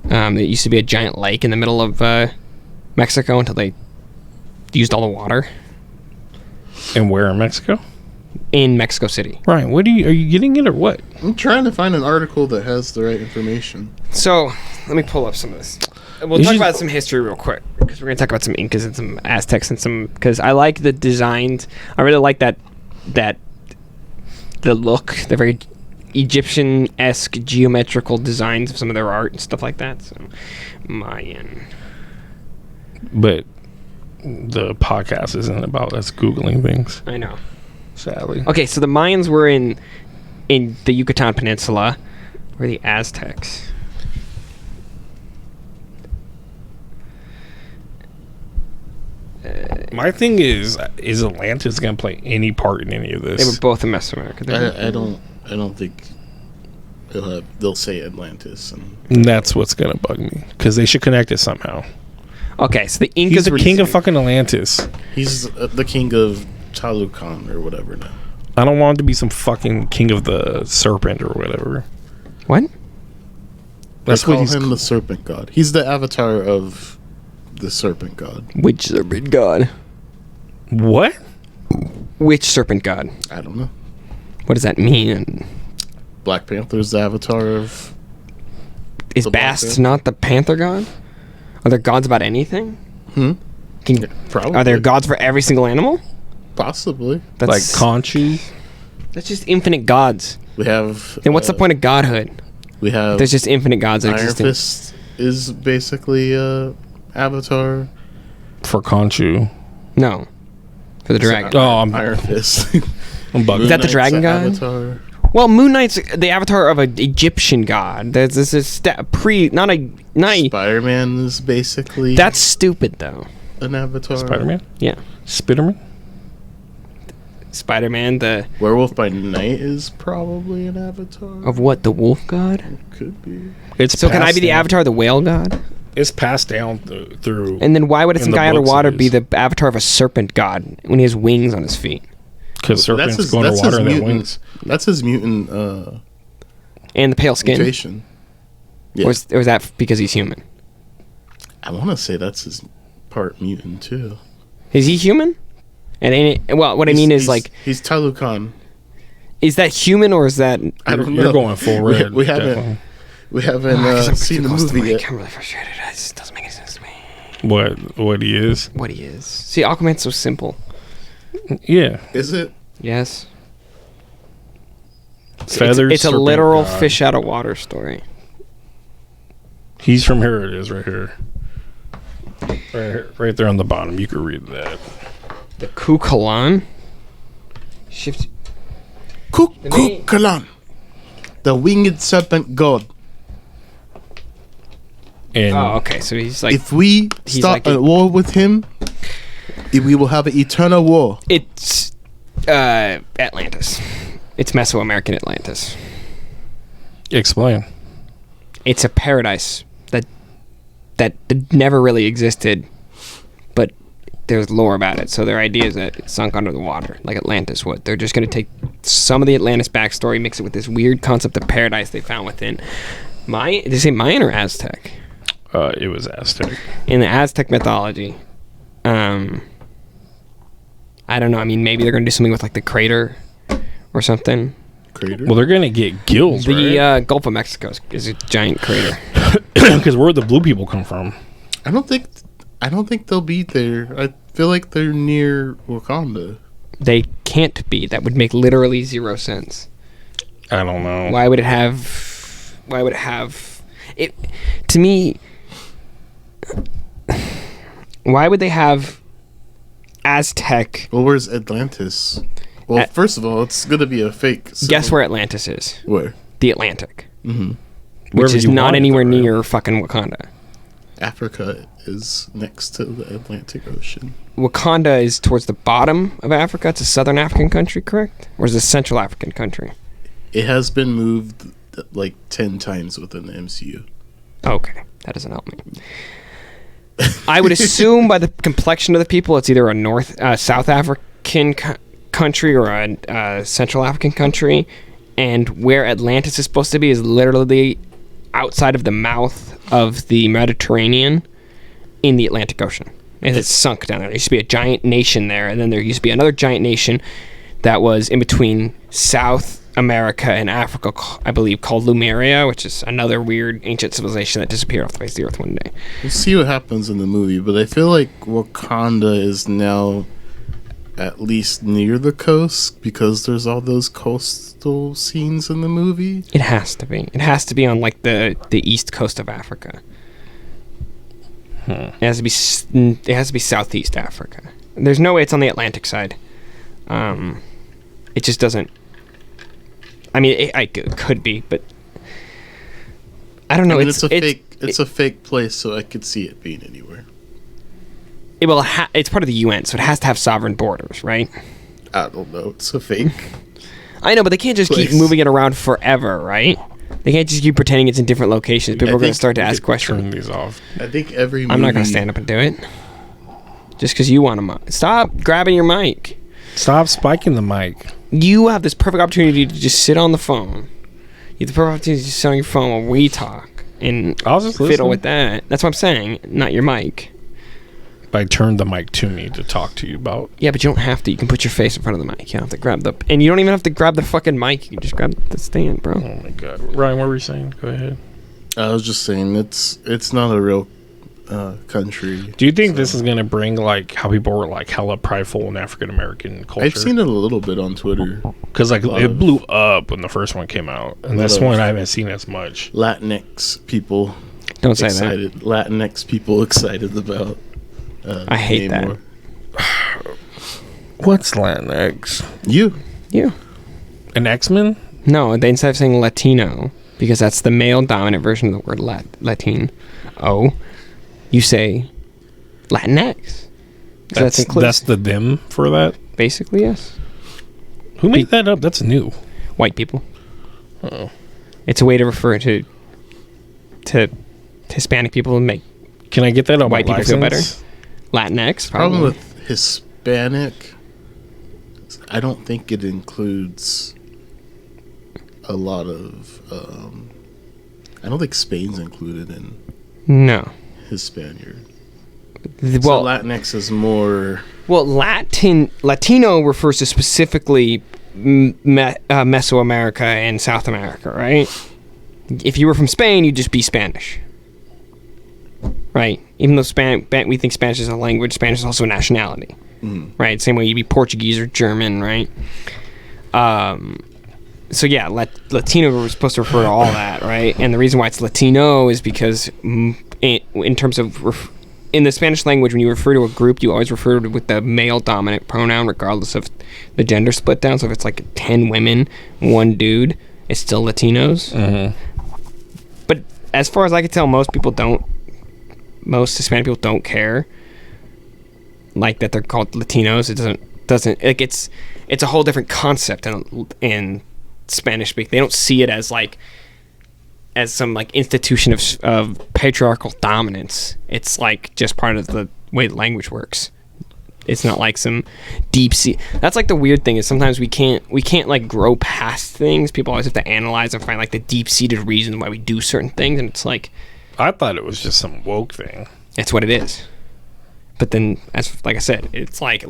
It used to be a giant lake in the middle of Mexico until they used all the water. And where in Mexico? In Mexico City. Right. Are you getting it or what? I'm trying to find an article that has the right information. So, let me pull up some of this. We'll talk about some history real quick, because we're going to talk about some Incas and some Aztecs and some... Because I like the designs. I really like the look, the very Egyptian-esque geometrical designs of some of their art and stuff like that. So, Mayan. But the podcast isn't about us Googling things. I know. Sadly. Okay, so the Mayans were in the Yucatan Peninsula, or the Aztecs. My thing is Atlantis going to play any part in any of this? They were both in Mesoamerica. I don't think they'll say Atlantis, and that's what's going to bug me, because they should connect it somehow. Okay, so the Incas were the king of fucking Atlantis. He's the king of Chalucan or whatever now. I don't want him to be some fucking king of the serpent or whatever. What? That's what he's him the serpent god. He's the avatar of the serpent god. Which serpent god? What? Which serpent god? I don't know. What does that mean? Black Panther's the avatar of... Is Bast not the panther god? Are there gods about anything? Probably. Are there gods for every single animal? Possibly. That's like Khonshu? That's just infinite gods. We have... Then what's the point of godhood? We have... There's just infinite gods Iron existing. Fist is basically avatar. For Khonshu. No. For the dragon. I'm Iron Fist. I'm bugging. Is that the dragon god? Avatar. Well, Moon Knight's the avatar of an Egyptian god. There's this Spider-Man is basically... That's stupid, though. An avatar. Spider-Man? Yeah. Spiderman? Spider-Man, the... Werewolf by Night is probably an avatar. Of what, the wolf god? Could be. So can I be the avatar of the whale god? It's passed down through... And then why would some guy underwater it be is. the avatar of a serpent god when he has wings on his feet? Because serpents go underwater and their wings. That's his mutant And the pale skin? mutation. Yeah. Or is that because he's human? I want to say that's his part mutant, too. Is he human? And what I mean is, like... He's Talukan. Is that human or is that... I don't know. You're going full red. We haven't seen the movie yet. I'm really frustrated. It just doesn't make any sense to me. What he is? What he is. See, Aquaman's so simple. Yeah. Is it? Yes. Feathers. It's a literal fish out of water story. He's from here. It is right here. Right there on the bottom. You can read that. The Kukulkan. Shift. Kukulkan. The winged serpent god. And Okay. So he's like... If we start like a war with him, we will have an eternal war. It's Atlantis. It's Mesoamerican Atlantis. Explain. It's a paradise that never really existed, but there's lore about it. So their idea is that it sunk under the water, like Atlantis would. They're just going to take some of the Atlantis backstory, mix it with this weird concept of paradise they found within. Did they say Mayan or Aztec? It was Aztec. In the Aztec mythology, I don't know. I mean, maybe they're going to do something with like the crater or something. Crater? Well, they're gonna get gills, The right? Gulf of Mexico is a giant crater. Because where the blue people come from? I don't think they'll be there. I feel like they're near Wakanda. They can't be. That would make literally zero sense. I don't know. Why would it have it? To me, why would they have Aztec? Well, where's Atlantis? Well, first of all, it's gonna be a fake. Guess where Atlantis is? Where? The Atlantic. Mm-hmm. Which Wherever is you not want it, anywhere though, near fucking Wakanda. Africa is next to the Atlantic Ocean. Wakanda is towards the bottom of Africa. It's a southern African country, correct? Or is it a Central African country? It has been moved like 10 times within the MCU. Okay, that doesn't help me. I would assume by the complexion of the people, it's either a South African country or a Central African country, and where Atlantis is supposed to be is literally outside of the mouth of the Mediterranean in the Atlantic Ocean. And it's sunk down there. There used to be a giant nation there, and then there used to be another giant nation that was in between South America and Africa, I believe, called Lemuria, which is another weird ancient civilization that disappeared off the face of the earth one day. We'll see what happens in the movie, but I feel like Wakanda is now at least near the coast because there's all those coastal scenes in the movie. It has to be. It has to be on like the east coast of Africa. It has to be Southeast Africa. There's no way it's on the Atlantic side. It just doesn't. I mean, it could be, but I don't know. I mean, it's a fake place, so I could see it being anywhere. It's part of the UN, so it has to have sovereign borders, right? I don't know. It's a fake. I know, but they can't just keep moving it around forever, right? They can't just keep pretending it's in different locations. People are going to start to ask questions. Turn these off. I think every movie... I'm not going to stand up and do it. Just because you want to... Stop grabbing your mic. Stop spiking the mic. You have this perfect opportunity to just sit on the phone. You have the perfect opportunity to just sit on your phone while we talk. And I'll just fiddle listen. with that. That's what I'm saying, not your mic. I turned the mic to me to talk to you about. Yeah, but you don't have to. You can put your face in front of the mic. You don't have to grab the... And you don't even have to grab the fucking mic. You can just grab the stand, bro. Oh my god. Ryan, what were you saying? Go ahead. I was just saying, it's not a real country. Do you think this is going to bring, like, how people were, like, hella prideful in African-American culture? I've seen it a little bit on Twitter. Because, like, it blew up when the first one came out. And this one I haven't seen as much. Latinx people... Don't say excited. that. Latinx people excited about... I hate that. Namor. What's Latinx? You. An X-Men? No, they instead of saying Latino, because that's the male dominant version of the word Latin. Oh, you say Latinx. That's the them for that? Basically, yes. Who made that up? That's new. White people. Oh. It's a way to refer to Hispanic people and make Can I get that on white my people license? feel better. Latinx, Problem probably. with Hispanic, I don't think it includes a lot of... I don't think Spain's included in No. Hispanic. Well, So Latinx is more... Well, Latino refers to specifically Mesoamerica and South America, right? If you were from Spain, you'd just be Spanish. Right? Even though we think Spanish is a language, Spanish is also a nationality. Right? Same way you'd be Portuguese or German, right? So yeah, Latino was supposed to refer to all that, right? And the reason why it's Latino is because in terms of... in the Spanish language, when you refer to a group, you always refer to it with the male dominant pronoun, regardless of the gender split down. So if it's like 10 women, 1 dude, it's still Latinos. Mm-hmm. But as far as I can tell, most Hispanic people don't care, like that they're called Latinos. It doesn't like it's a whole different concept in Spanish speak. They don't see it as some like institution of patriarchal dominance. It's like just part of the way the language works. It's not like some deep sea. That's like the weird thing is sometimes we can't like grow past things. People always have to analyze and find like the deep seated reason why we do certain things, and it's like I thought it was just some woke thing. It's what it is. But then, like I said, it's like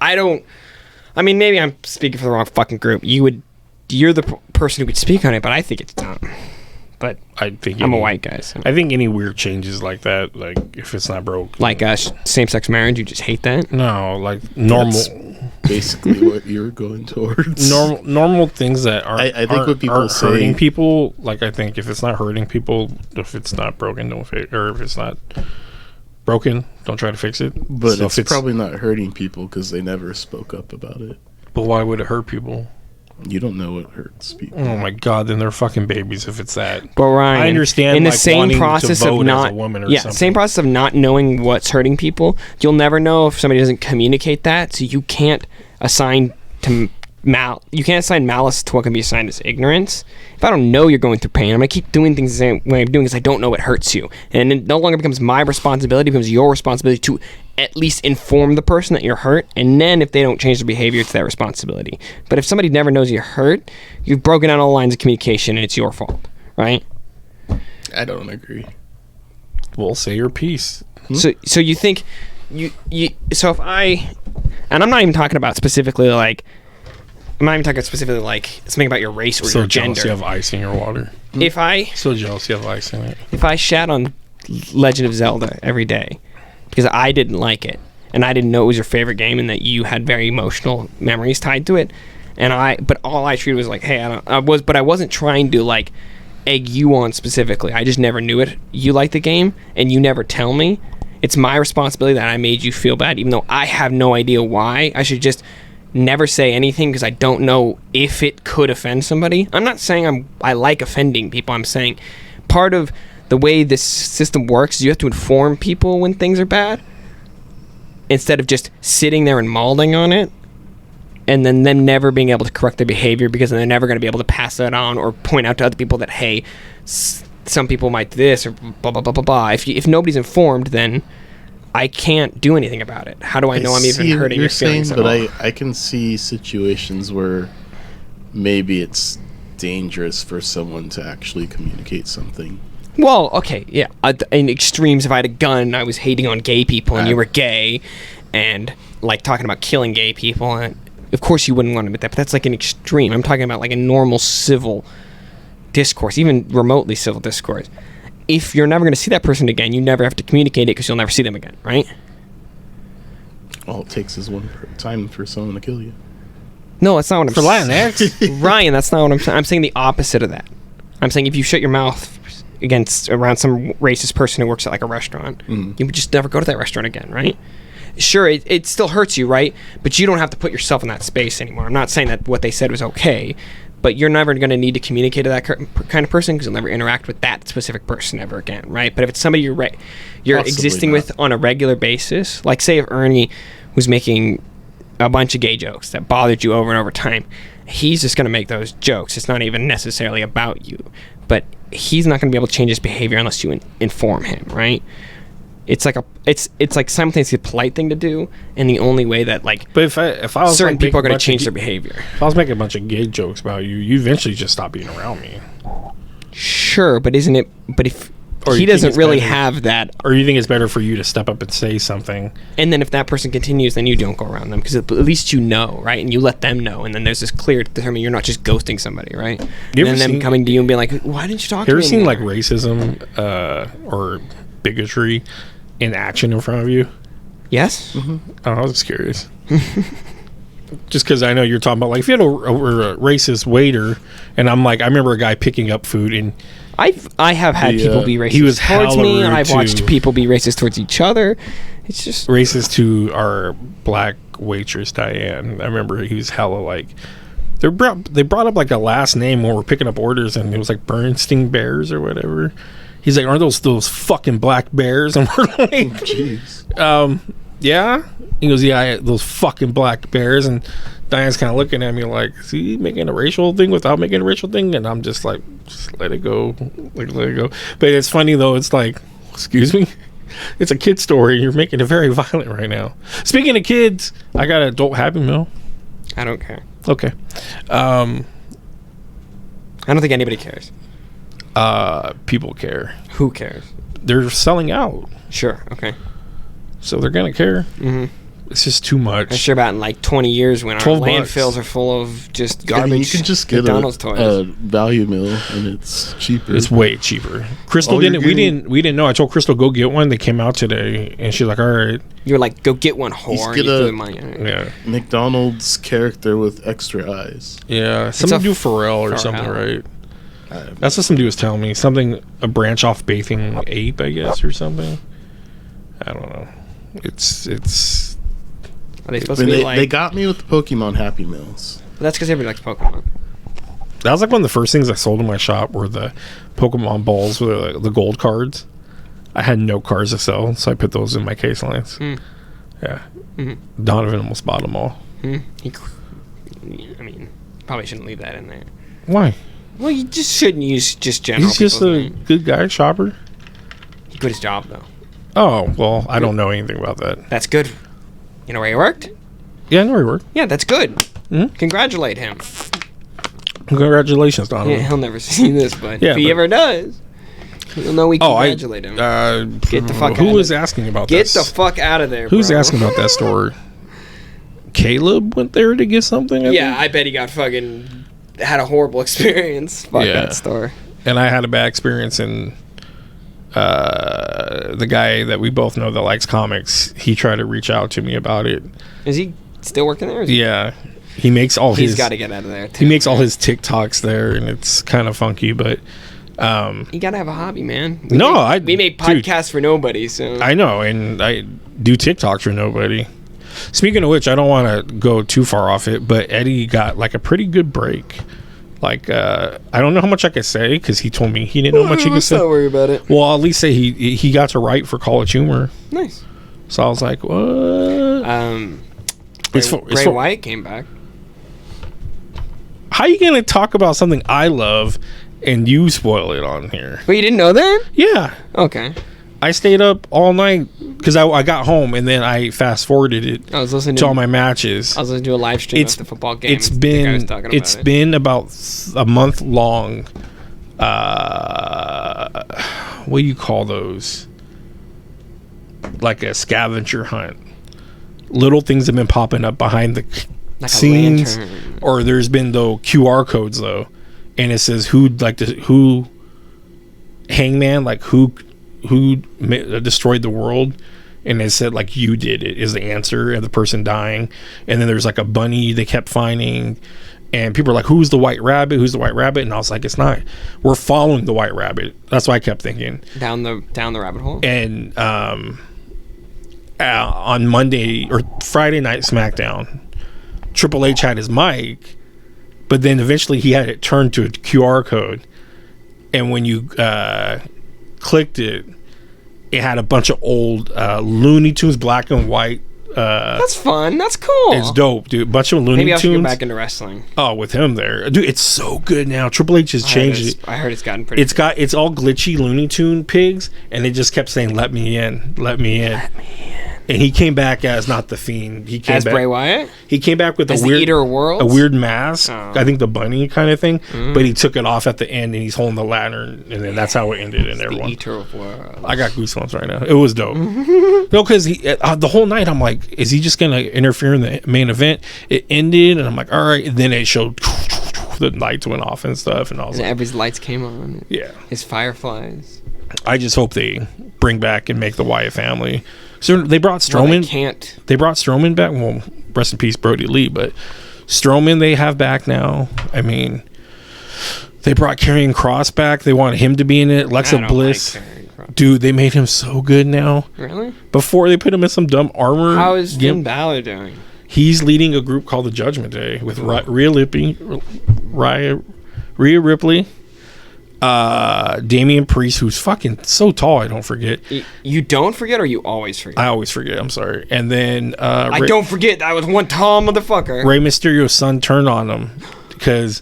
I mean, maybe I'm speaking for the wrong fucking group. You're the person who could speak on it, but I think it's dumb. But I think I'm a white guy. So. I think any weird changes like that, like if it's not broke, like same-sex marriage, you just hate that. No, like normal. That's basically what you're going towards. Normal things that aren't. I think what people say, hurting people. Like I think if it's not hurting people, if it's not broken, don't fix. Or if it's not broken, don't try to fix it. But so it's probably not hurting people because they never spoke up about it. But why would it hurt people? You don't know what hurts people. Oh my god! Then they're fucking babies if it's that. But Ryan, I understand in the like, same process to vote of not, as a woman or something. same process of not knowing what's hurting people. You'll never know if somebody doesn't communicate that, so you can't assign to you can't assign malice to what can be assigned as ignorance. If I don't know you're going through pain, I'm gonna keep doing things the same way I'm doing because I don't know it hurts you, and it no longer becomes my responsibility. It becomes your responsibility to at least inform the person that you're hurt, and then if they don't change their behavior, it's their responsibility. But if somebody never knows you're hurt, you've broken down all lines of communication, and it's your fault, right? I don't agree. Well, say your piece. So you think so if I, and I'm not even talking about specifically like, I'm not even talking specifically like something about your race or So your jealous gender. you have ice in your water. So jealous you have ice in it. If I shat on Legend of Zelda every day because I didn't like it and I didn't know it was your favorite game and that you had very emotional memories tied to it, but all I treated was like, hey, I wasn't trying to like egg you on specifically. I just never knew it. You like the game and you never tell me. It's my responsibility that I made you feel bad, even though I have no idea why. I should just never say anything because I don't know if it could offend somebody. I'm not saying I like offending people. I'm saying part of the way this system works is you have to inform people when things are bad instead of just sitting there and mauling on it and then them never being able to correct their behavior because they're never going to be able to pass that on or point out to other people that, hey, some people might do this or blah, blah, blah, blah, blah. If nobody's informed, then I can't do anything about it. How do I know I'm even hurting your feelings at all? But I can see situations where maybe it's dangerous for someone to actually communicate something. Well, okay, yeah. In extremes, if I had a gun and I was hating on gay people and you were gay and like talking about killing gay people, and of course you wouldn't want to admit that, but that's like an extreme. I'm talking about like a normal civil discourse, even remotely civil discourse. If you're never going to see that person again, you never have to communicate it because you'll never see them again, right? All it takes is one time for someone to kill you. No, that's not what I'm saying. For Latinx? Ryan, that's not what I'm saying. I'm saying the opposite of that. I'm saying if you shut your mouth around some racist person who works at like a restaurant, you would just never go to that restaurant again, right? Sure, it still hurts you, right? But you don't have to put yourself in that space anymore. I'm not saying that what they said was okay, but you're never going to need to communicate to that kind of person because you'll never interact with that specific person ever again, right? But if it's somebody you're existing with on a regular basis, like say if Ernie was making a bunch of gay jokes that bothered you over and over time, he's just going to make those jokes. It's not even necessarily about you, but he's not going to be able to change his behavior unless you inform him, right? It's like it's like simultaneously a polite thing to do, and the only way that like, but if I was certain like people are going to change their behavior. If I was making a bunch of gay jokes about you, you eventually just stop being around me. Sure, but isn't it? But if Or he you think doesn't it's really better- have that, Or you think it's better for you to step up and say something? and then if that person continues, then you don't go around them because at least you know, right? And you let them know, and then there's this clear determination. You're not just ghosting somebody, right? You And ever then them seen- coming to you and being like, "Why didn't you talk to You me?" ever seen like anymore?" racism or bigotry in action in front of you? Yes. Oh, I was just curious. Just because I know you're talking about like if you had a racist waiter, and I'm like, I remember a guy picking up food and I have had people be racist he was towards hella me. rude I've watched too. people be racist towards each other. It's just racist to our black waitress Diane. I remember he was hella like they brought up like a last name when we're picking up orders, and it was like Bernstein Bears or whatever. He's like, aren't those fucking black bears? And we're like, Jeez. yeah. He goes, yeah, those fucking black bears. And Diane's kind of looking at me like, is he making a racial thing without making a racial thing? And I'm just like, just let it go. Like, let it go. But it's funny though. It's like, excuse me? It's a kid story. You're making it very violent right now. Speaking of kids, I got an adult Happy Meal. I don't care. Okay. I don't think anybody cares. People care. Who cares? They're selling out. Sure. Okay. So they're going to care. Mm-hmm. It's just too much. I'm sure about in like 20 years when our $12. landfills are full of just I garbage. mean, you can just get McDonald's a toys. value meal and it's cheaper. It's way cheaper. Crystal All you're didn't. We getting- didn't know. I told Crystal go get one. They came out today, and she's like, "All right, You're like, go get one, whore. get You a- threw the money. yeah, McDonald's character with extra eyes. yeah." Something a to do Pharrell or Pharrell. something, right? That's what somebody was telling me. Something a branch off Bathing Ape, I guess, or something. I don't know. It's Are they supposed When to be they, like? they got me with the Pokemon Happy Meals. That's because everybody likes Pokemon. that was like one of the first things I sold in my shop were the Pokemon balls with the gold cards. I had no cards to sell, so I put those in my case lines. Mm. Yeah, Mhm. Donovan almost bought them all. Hmm? I mean, probably shouldn't leave that in there. Why? Well, you just shouldn't use just general. He's just a good guy, shopper. He quit his job though. Oh well, I don't know anything about that. That's good. You know where he worked? Yeah, I know he worked. Yeah, that's good. Mhm. Congratulate him. Congratulations, Donovan. Yeah, he'll never see this, but Yeah, if he but- ever does, you'll know we congratulate him. Get the fuck out Who of was it. asking about Get this? the fuck out of there, Who's bro. asking about that story? Caleb went there to get something? I Yeah, think? I bet he got fucking had a horrible experience. Fuck Yeah. that store. And I had a bad experience in the guy that we both know that likes comics. He tried to reach out to me about it. Is he still working there? Or is he- Yeah. He makes all He's his got to get out of there. Too, he makes all man. his TikToks there, and it's kind of funky, but You gotta have a hobby, man. We make dude, podcasts for nobody, so I know, and I do TikToks for nobody. Speaking of which, I don't want to go too far off it, but Eddie got like a pretty good break. Like, I don't know how much I could say because he told me he didn't know how much he could let's say. not worry about it. Well, I'll at least say he got to write for College Humor. Nice. So I was like, what? Ray Wyatt came back. How you gonna talk about something I love and you spoil it on here? But you didn't know that? Yeah, Okay. I stayed up all night because I got home and then I fast forwarded it I was listening to all my matches. I was listening to a live stream It's- of the football game. It's and the guy was been talking it's about it. been about a month long. What do you call those? Like a scavenger hunt. Little things have been popping up behind the Like a scenes, lantern. or there's been though QR codes though, and it says who Hangman, like who destroyed the world, and it said like you did it is the answer and the person dying, and then there's like a bunny they kept finding, and people are like who's the white rabbit, and I was like it's not, we're following the white rabbit. That's what I kept thinking. down the rabbit hole. And on Monday or Friday night SmackDown, Triple H had his mic, but then eventually he had it turned to a QR code, and when you clicked it, it had a bunch of old Looney Tunes, black and white. That's fun. That's cool. It's dope, dude. Bunch of Looney Maybe I should Tunes. get back into wrestling. Oh, with him there, dude, it's so good now. Triple H has changed it. I heard it's gotten pretty. It's all glitchy Looney Tune pigs, and it just kept saying "Let me in, let me in." And he came back as not the Fiend. He came as back. Bray Wyatt. He came back with As a the weird Eater of Worlds? a weird mask. Oh. I think the bunny kind of thing. But he took it off at the end, and he's holding the lantern, and then that's how it ended. And The everyone, Eater of Worlds. I got goosebumps right now. It was dope. No, because the whole night I'm like, is he just gonna interfere in the main event? It ended, and I'm like, all right. And then it showed the lights went off and stuff, and I was And like, everybody's lights came on. yeah. His fireflies. I just hope they bring back and make the Wyatt family. So they brought No, they Strowman. can't. They brought Strowman back. Well, rest in peace, Brody Lee. But Strowman, they have back now. I mean, they brought Karrion Kross back. They wanted him to be in it. I Alexa don't Bliss. like Karrion Kross. Dude, they made him so good now. Really? Before they put him in some dumb armor. How is Yep. Finn Balor doing? He's leading a group called the Judgment Day with Rhea Ripley, Damian Priest, who's fucking so tall. I don't forget. You don't forget, or you always forget? I always forget. I'm sorry. And then I don't forget. I was one tall motherfucker. Rey Mysterio's son turned on him because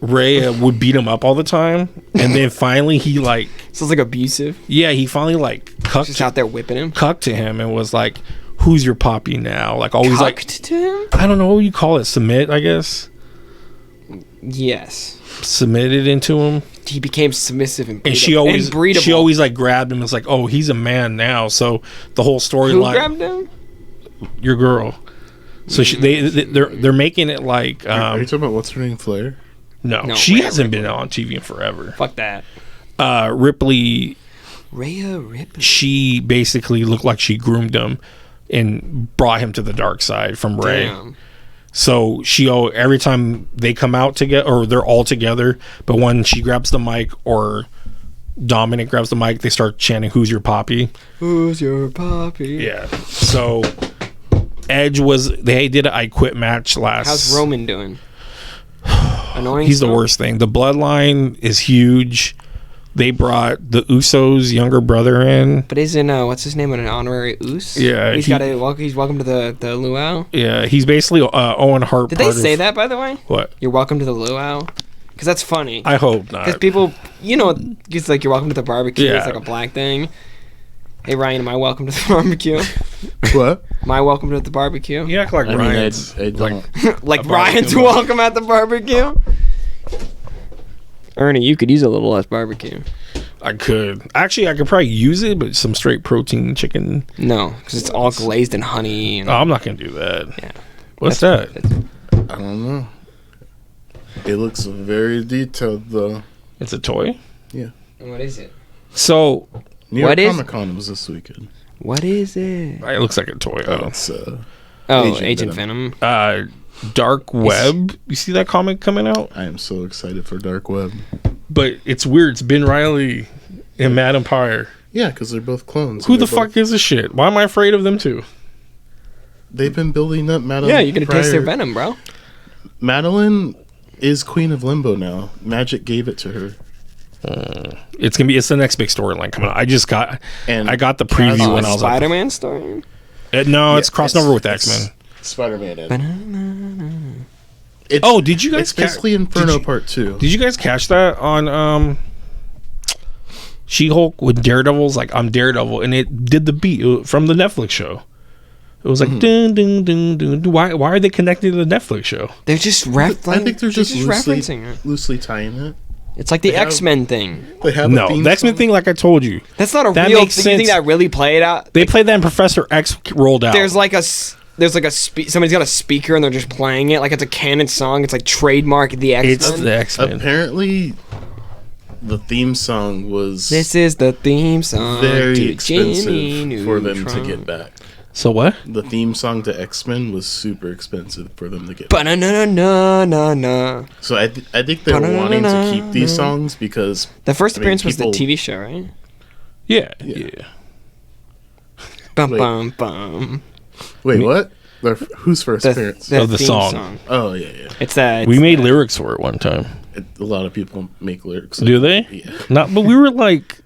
Rey would beat him up all the time, and then finally he like, Sounds like abusive. he finally like Just out there whipping him. cucked to him and was like, "Who's your poppy now?" Like always, like Cucked to him? I don't know what you call it, submit, I guess, Yes. submitted into him. He became submissive and breedable. And she always and breedable. she always like grabbed him and was like, "Oh, he's a man now." So the whole Who storyline, grabbed him? your girl. So they're making it like Are you talking about what's her name, Flair? no, No, she Rhea hasn't Ripley. been on TV in forever. Fuck that. Ripley, Rhea Ripley. she basically looked like she groomed him and brought him to the dark side from Ray. Damn. So every time they come out together, or they're all together, but when she grabs the mic or Dominic grabs the mic, they start chanting, "Who's your poppy?" Who's your puppy? Yeah. So Edge they did an I Quit match last. How's Roman doing? Annoying. He's the still? worst thing. The bloodline is huge. They brought the Usos' younger brother in. But isn't what's his name, an honorary Us? Yeah, he's welcome to the luau. Yeah, he's basically Owen Hart. Did they say that, by the way? What? You're welcome to the luau. Because that's funny. I hope not. Because people, it's like you're welcome to the barbecue. Yeah. It's like a black thing. Hey Ryan, am I welcome to the barbecue? What? Am I welcome to the barbecue? You act like I mean, Ryan's. I don't. Like A Ryan's barbecue. welcome at the barbecue? Ernie, you could use a little less barbecue. I could. Actually, I could probably use it, but some straight protein chicken. No, because it's all glazed in honey. And, Oh, I'm not going to do that. yeah. What's That's- that? that's- I don't know. It looks very detailed, though. It's a toy? What is it? So, New York What is- Comic Con was this weekend. What is it? it looks like a toy. It's Oh, Agent Agent Venom. Dark Web. You see that comic coming out? I am so excited for Dark Web. But it's weird. It's Ben Reilly and Matt Empire. Yeah, because they're both clones. Who and the they're both- fuck gives a shit? Why am I afraid of them too? They've been building up Madeline. Yeah, you're gonna taste their Pryor. venom, bro. Madeline is Queen of Limbo now. Magic gave it to her. It's the next big storyline coming out. I got the preview Kaz- when I was like, Spider-Man story. no, it's Yeah, crossing over with X-Men. Spider-Man. Oh, did you guys? It's basically Inferno Part 2. Did you guys catch that on She-Hulk with Daredevil's like I'm Daredevil, and it did the beat from the Netflix show. It was like dun, dun, dun, dun, dun. Why are they connected to the Netflix show? They're just I think they're just referencing it. loosely tying it. It's like the They have- X-Men thing. They have a No, theme the X-Men song. thing, like I told you, That's not a That real thing. makes You think sense. that really played out? they played that in Professor X rolled out. There's like a somebody's got a speaker and they're just playing it like it's a canon song. It's like trademark the X-Men. it's the X-Men. Apparently, the theme song was This is the theme song. very to expensive Jenny for them to Neutron. get back. So what? The theme song to X-Men was super expensive for them to get back. Ba-na-na-na-na-na. So I think they're wanting to keep these songs because The first I mean, appearance was the people- TV show, right? Yeah. Bum Wait. bum bum. Wait, what? Whose first appearance? Of the theme song. Oh yeah. It's that. We made lyrics for it one time. A lot of people make lyrics. Do they? Yeah. Not, but we were like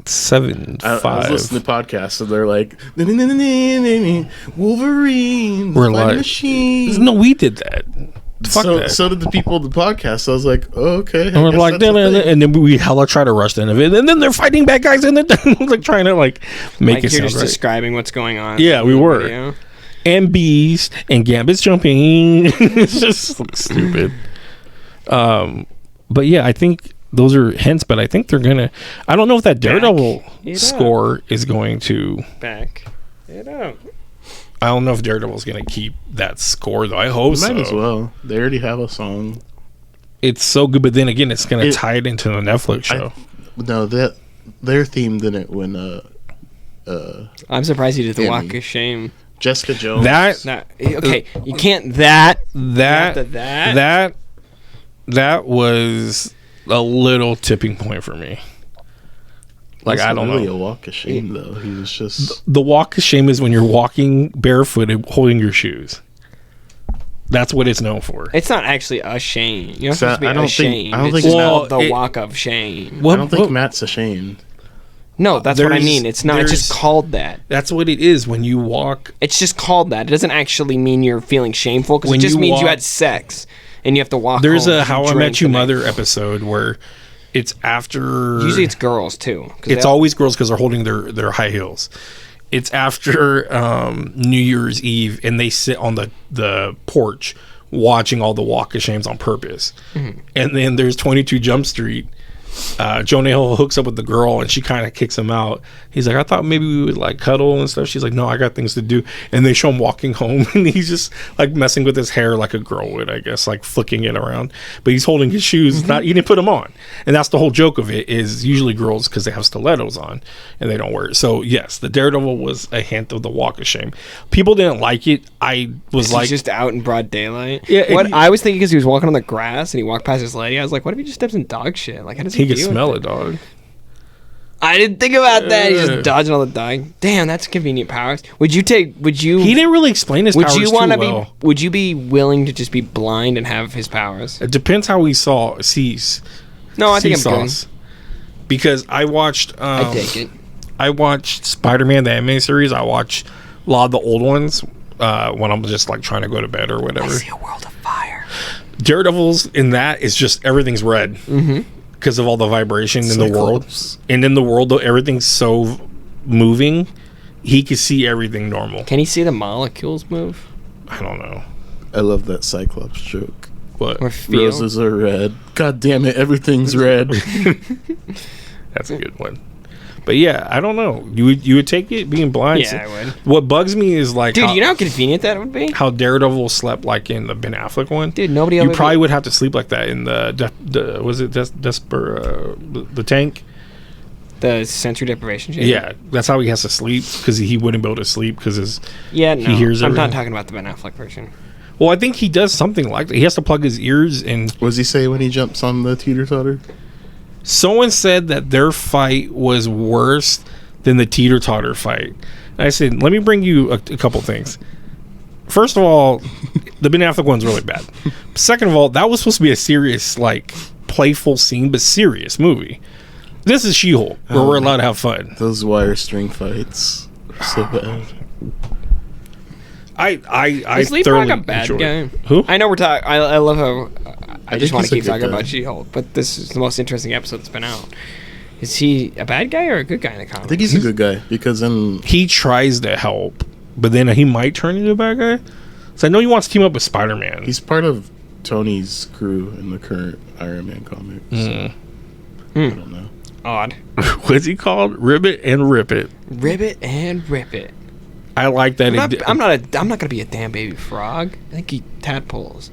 7, I was 5. listening to podcasts and they're like, Wolverine, We're Flying like, Machine. no, we did that. Fuck that. So did the people of the podcast. I was like, oh, okay. And we're like, and then we hella try to rush the end of it, and then they're fighting bad guys, and then like trying to like make Like it you're sound just right. describing what's going on. Yeah, we in the were. video. And bees and Gambit's jumping. It's just like, stupid. But yeah, I think those are hints. But I think they're gonna. I don't know if that Daredevil it up. score is going to. Back it up. I don't know if Daredevil's gonna keep that score though. I hope Might so. as well. They already have a song. It's so good, but then again, it's gonna It- tie it into the Netflix show. No, that their theme didn't win. I'm surprised you did the Emmy. Walk of Shame. Jessica Jones. Nah, okay, you can't that that that. that was a little tipping point for me. Like, I don't really know. a walk of shame though. He was just The walk of shame is when you're walking barefooted, holding your shoes. That's what it's known for. It's not actually a shame. You're not So, supposed to be I don't think- ashamed. I don't It's think just Well, called the it- Walk of Shame. What- I don't think what- Matt's ashamed. No, that's what I there's- mean. It's not there's- just called that. That's what it is when you walk. It's just called that. It doesn't actually mean you're feeling shameful because it When just you means you walk- had sex and you have to walk. There's home a and How I drink Met You the night. Mother episode where it's after. Usually it's girls too. 'cause It's they- always girls because they're holding their high heels. It's after New Year's Eve, and they sit on the porch watching all the Walk of Shames on purpose. Mm-hmm. And then there's 22 Jump Street. Jonah Hill hooks up with the girl, and she kind of kicks him out. He's like, I thought maybe we would like cuddle and stuff. She's like, no, I got things to do. And they show him walking home, and he's just like messing with his hair like a girl would, I guess, like flicking it around. But he's holding his shoes. Not he didn't put them on, and that's the whole joke of it. Is usually girls because they have stilettos on and they don't wear it. So yes, the Daredevil was a hint of the Walk of Shame. People didn't like it. I was He's like, just out in broad daylight. Yeah, What he- I was thinking because he was walking on the grass and he walked past his lady. I was like, what if he just steps in dog shit? Like, how does he could deal with smell it, dog. I didn't think about that. He's Yeah. just dodging all the dog. Damn, that's convenient powers. Would you take? Would you? He didn't really explain his Would powers you want to too well. be? Would you be willing to just be blind and have his powers? It depends how he sees. No, I think I'm good. Seesaws. because I watched. I take it. I watched Spider-Man the anime series. I watched a lot of the old ones when I'm just like trying to go to bed or whatever. I see a world of fire. Daredevil's in that is just everything's red because of all the vibration in the world, and in the world though everything's so moving, he can see everything normal. Can he see the molecules move? I don't know. I love that Cyclops joke. What? Or feel? Roses are red. God damn it, everything's red. That's a good one. But yeah, I don't know. You would take it being blind? Yeah, I would. What bugs me is like, Dude, you know how convenient that would be? how Daredevil slept like in the Ben Affleck one. Dude, nobody You else probably would have to sleep like that in the was it the tank? The sensory deprivation chamber? Yeah, that's how he has to sleep because he wouldn't be able to sleep because his. Yeah, no. He hears I'm not everything. talking about the Ben Affleck version. Well, I think he does something like that. He has to plug his ears and. What does he say when he jumps on the teeter-totter? Someone said that their fight was worse than the teeter-totter fight. And I said, let me bring you a couple things. First of all, the Ben Affleck one's really bad. Second of all, that was supposed to be a serious, like, playful scene, but serious movie. This is She-Hulk, where we're allowed to have fun. Those wire string fights are so bad. I Is Lee thoroughly Brock a bad enjoyed guy? it. Who? I know we're talking. I love how. I just think want he's to a keep good talking guy. about She-Hulk, but this is the most interesting episode that's been out. Is he a bad guy or a good guy in the comics? I think he's a good guy because then He tries to help, but then he might turn into a bad guy. So I know he wants to team up with Spider-Man. he's part of Tony's crew in the current Iron Man comic. So I don't know. Odd. What's he called? Ribbit and Rip It. Ribbit and rip it. I like that. I'm not gonna be a damn baby frog. I think he tadpoles.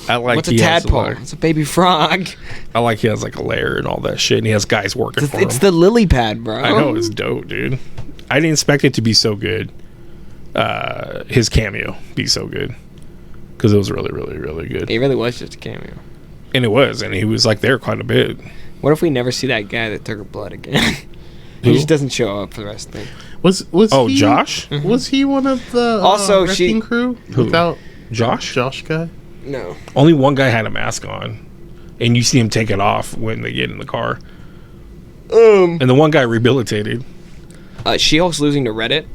I like What's a he has, tadpole? like- It's a baby frog. I like he has like a lair and all that shit, and he has guys working for It's him. the lily pad, bro. I know, it's dope, dude. I didn't expect it to be so good. His cameo be so good because it was really, really, really good, It really was just a cameo. and it was, and he was like there quite a bit. What if we never see that guy that took her blood again? Who? He just doesn't show up for the rest of the thing. Was Oh, he, Josh? Was he one of the Also, wrecking crew Who? without Josh? Josh guy? No. Only one guy had a mask on, and you see him take it off when they get in the car. And the one guy rehabilitated. She-Hulk's losing to Reddit.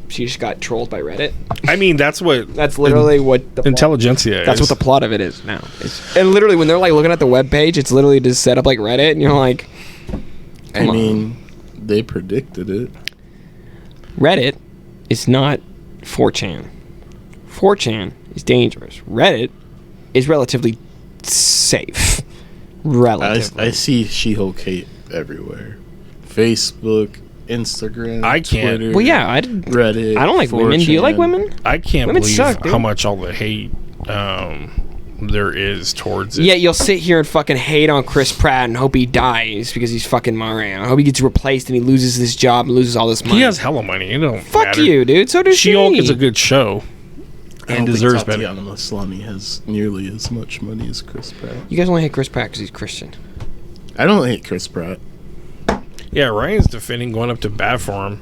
She just got trolled by Reddit. I mean, that's what That's literally what the plot- intelligentsia is. That's what the plot of it is now. And literally, when they're like looking at the webpage, it's literally just set up like Reddit, and you're like, I Come on. mean, they predicted it. Reddit is not 4chan. 4chan is dangerous. Reddit is relatively safe. Relatively. I see She-Hulk hate everywhere. Facebook, Instagram, I can't- Twitter, Well, yeah, I didn't. Reddit. I don't like women. Do you like 4chan. women? I can't Women believe suck, dude. how much all the hate there is towards it. Yeah, you'll sit here and fucking hate on Chris Pratt and hope he dies because he's fucking Mario. I hope he gets replaced and he loses his job and loses all this money. He has hella money. It don't Fuck matter. you, dude. So does She-Hulk she. is a good show I and don't deserves think better. Tatiana Maslany has nearly as much money as Chris Pratt. You guys only hate Chris Pratt because he's Christian. I don't hate Chris Pratt. Yeah, Ryan's defending going up to bat for him.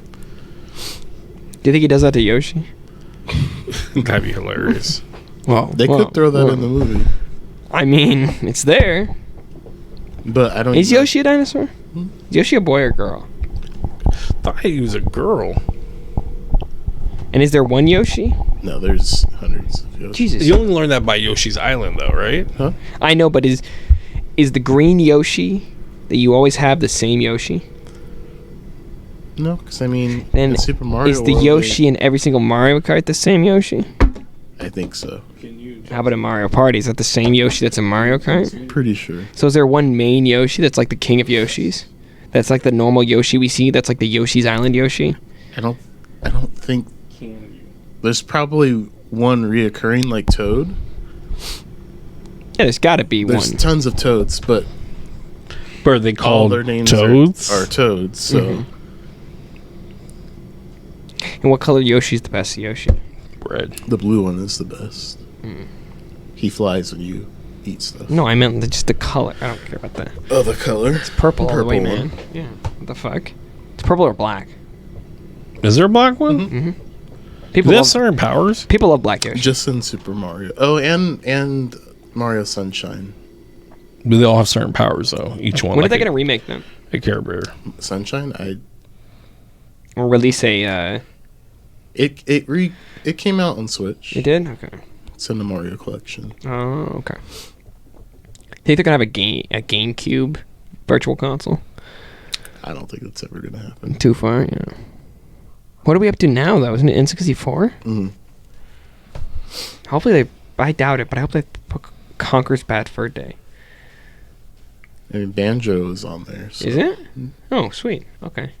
Do you think he does that to Yoshi? That'd be hilarious. Well, They could throw that in the movie, I mean, it's there. but I don't. Is know. Yoshi a dinosaur? Is Yoshi a boy or girl? Thought he was a girl. And is there one Yoshi? No, there's hundreds of Yoshi. Jesus. You only learned that by Yoshi's Island, though, right? Huh? I know, but is the green Yoshi that you always have the same Yoshi? No, because I mean, Then in Super Mario is the World, Yoshi in every single Mario Kart the same Yoshi? I think so. How about in Mario Party? Is that the same Yoshi that's in Mario Kart? Pretty sure. So is there one main Yoshi that's like the king of Yoshis? That's like the normal Yoshi we see? That's like the Yoshi's Island Yoshi? I don't think there's probably one reoccurring like Toad. Yeah, there's got to be There's one. tons of Toads, but But are they all called their names Toads? are Toads. So Mhm. And what color Yoshi's the best Yoshi? Red. the blue one is the best. He flies when you eat stuff. No, I meant just the color. I don't care about that. Oh, the color. Purple, all the way, Purple man. one. Yeah. What the fuck? It's purple or black. Is there a black one? Mm-hmm. People They have love, certain powers. people love black Yoshi. Just in Super Mario. Oh, and Mario Sunshine. But they all have certain powers, though. Each one. When are like they a- going to remake them? a Care Bear. Sunshine. Or release a. It came out on Switch. It did. Okay. It's in the Mario collection. Oh, okay. Think they're gonna have a GameCube virtual console? I don't think that's ever gonna happen. Too far, yeah. What are we up to now, though? Isn't it N64? Mm-hmm. Hopefully I doubt it, but I hope they put Conker's Bad Fur Day. I mean, Banjo is on there. So. Is it? Oh, sweet. Okay.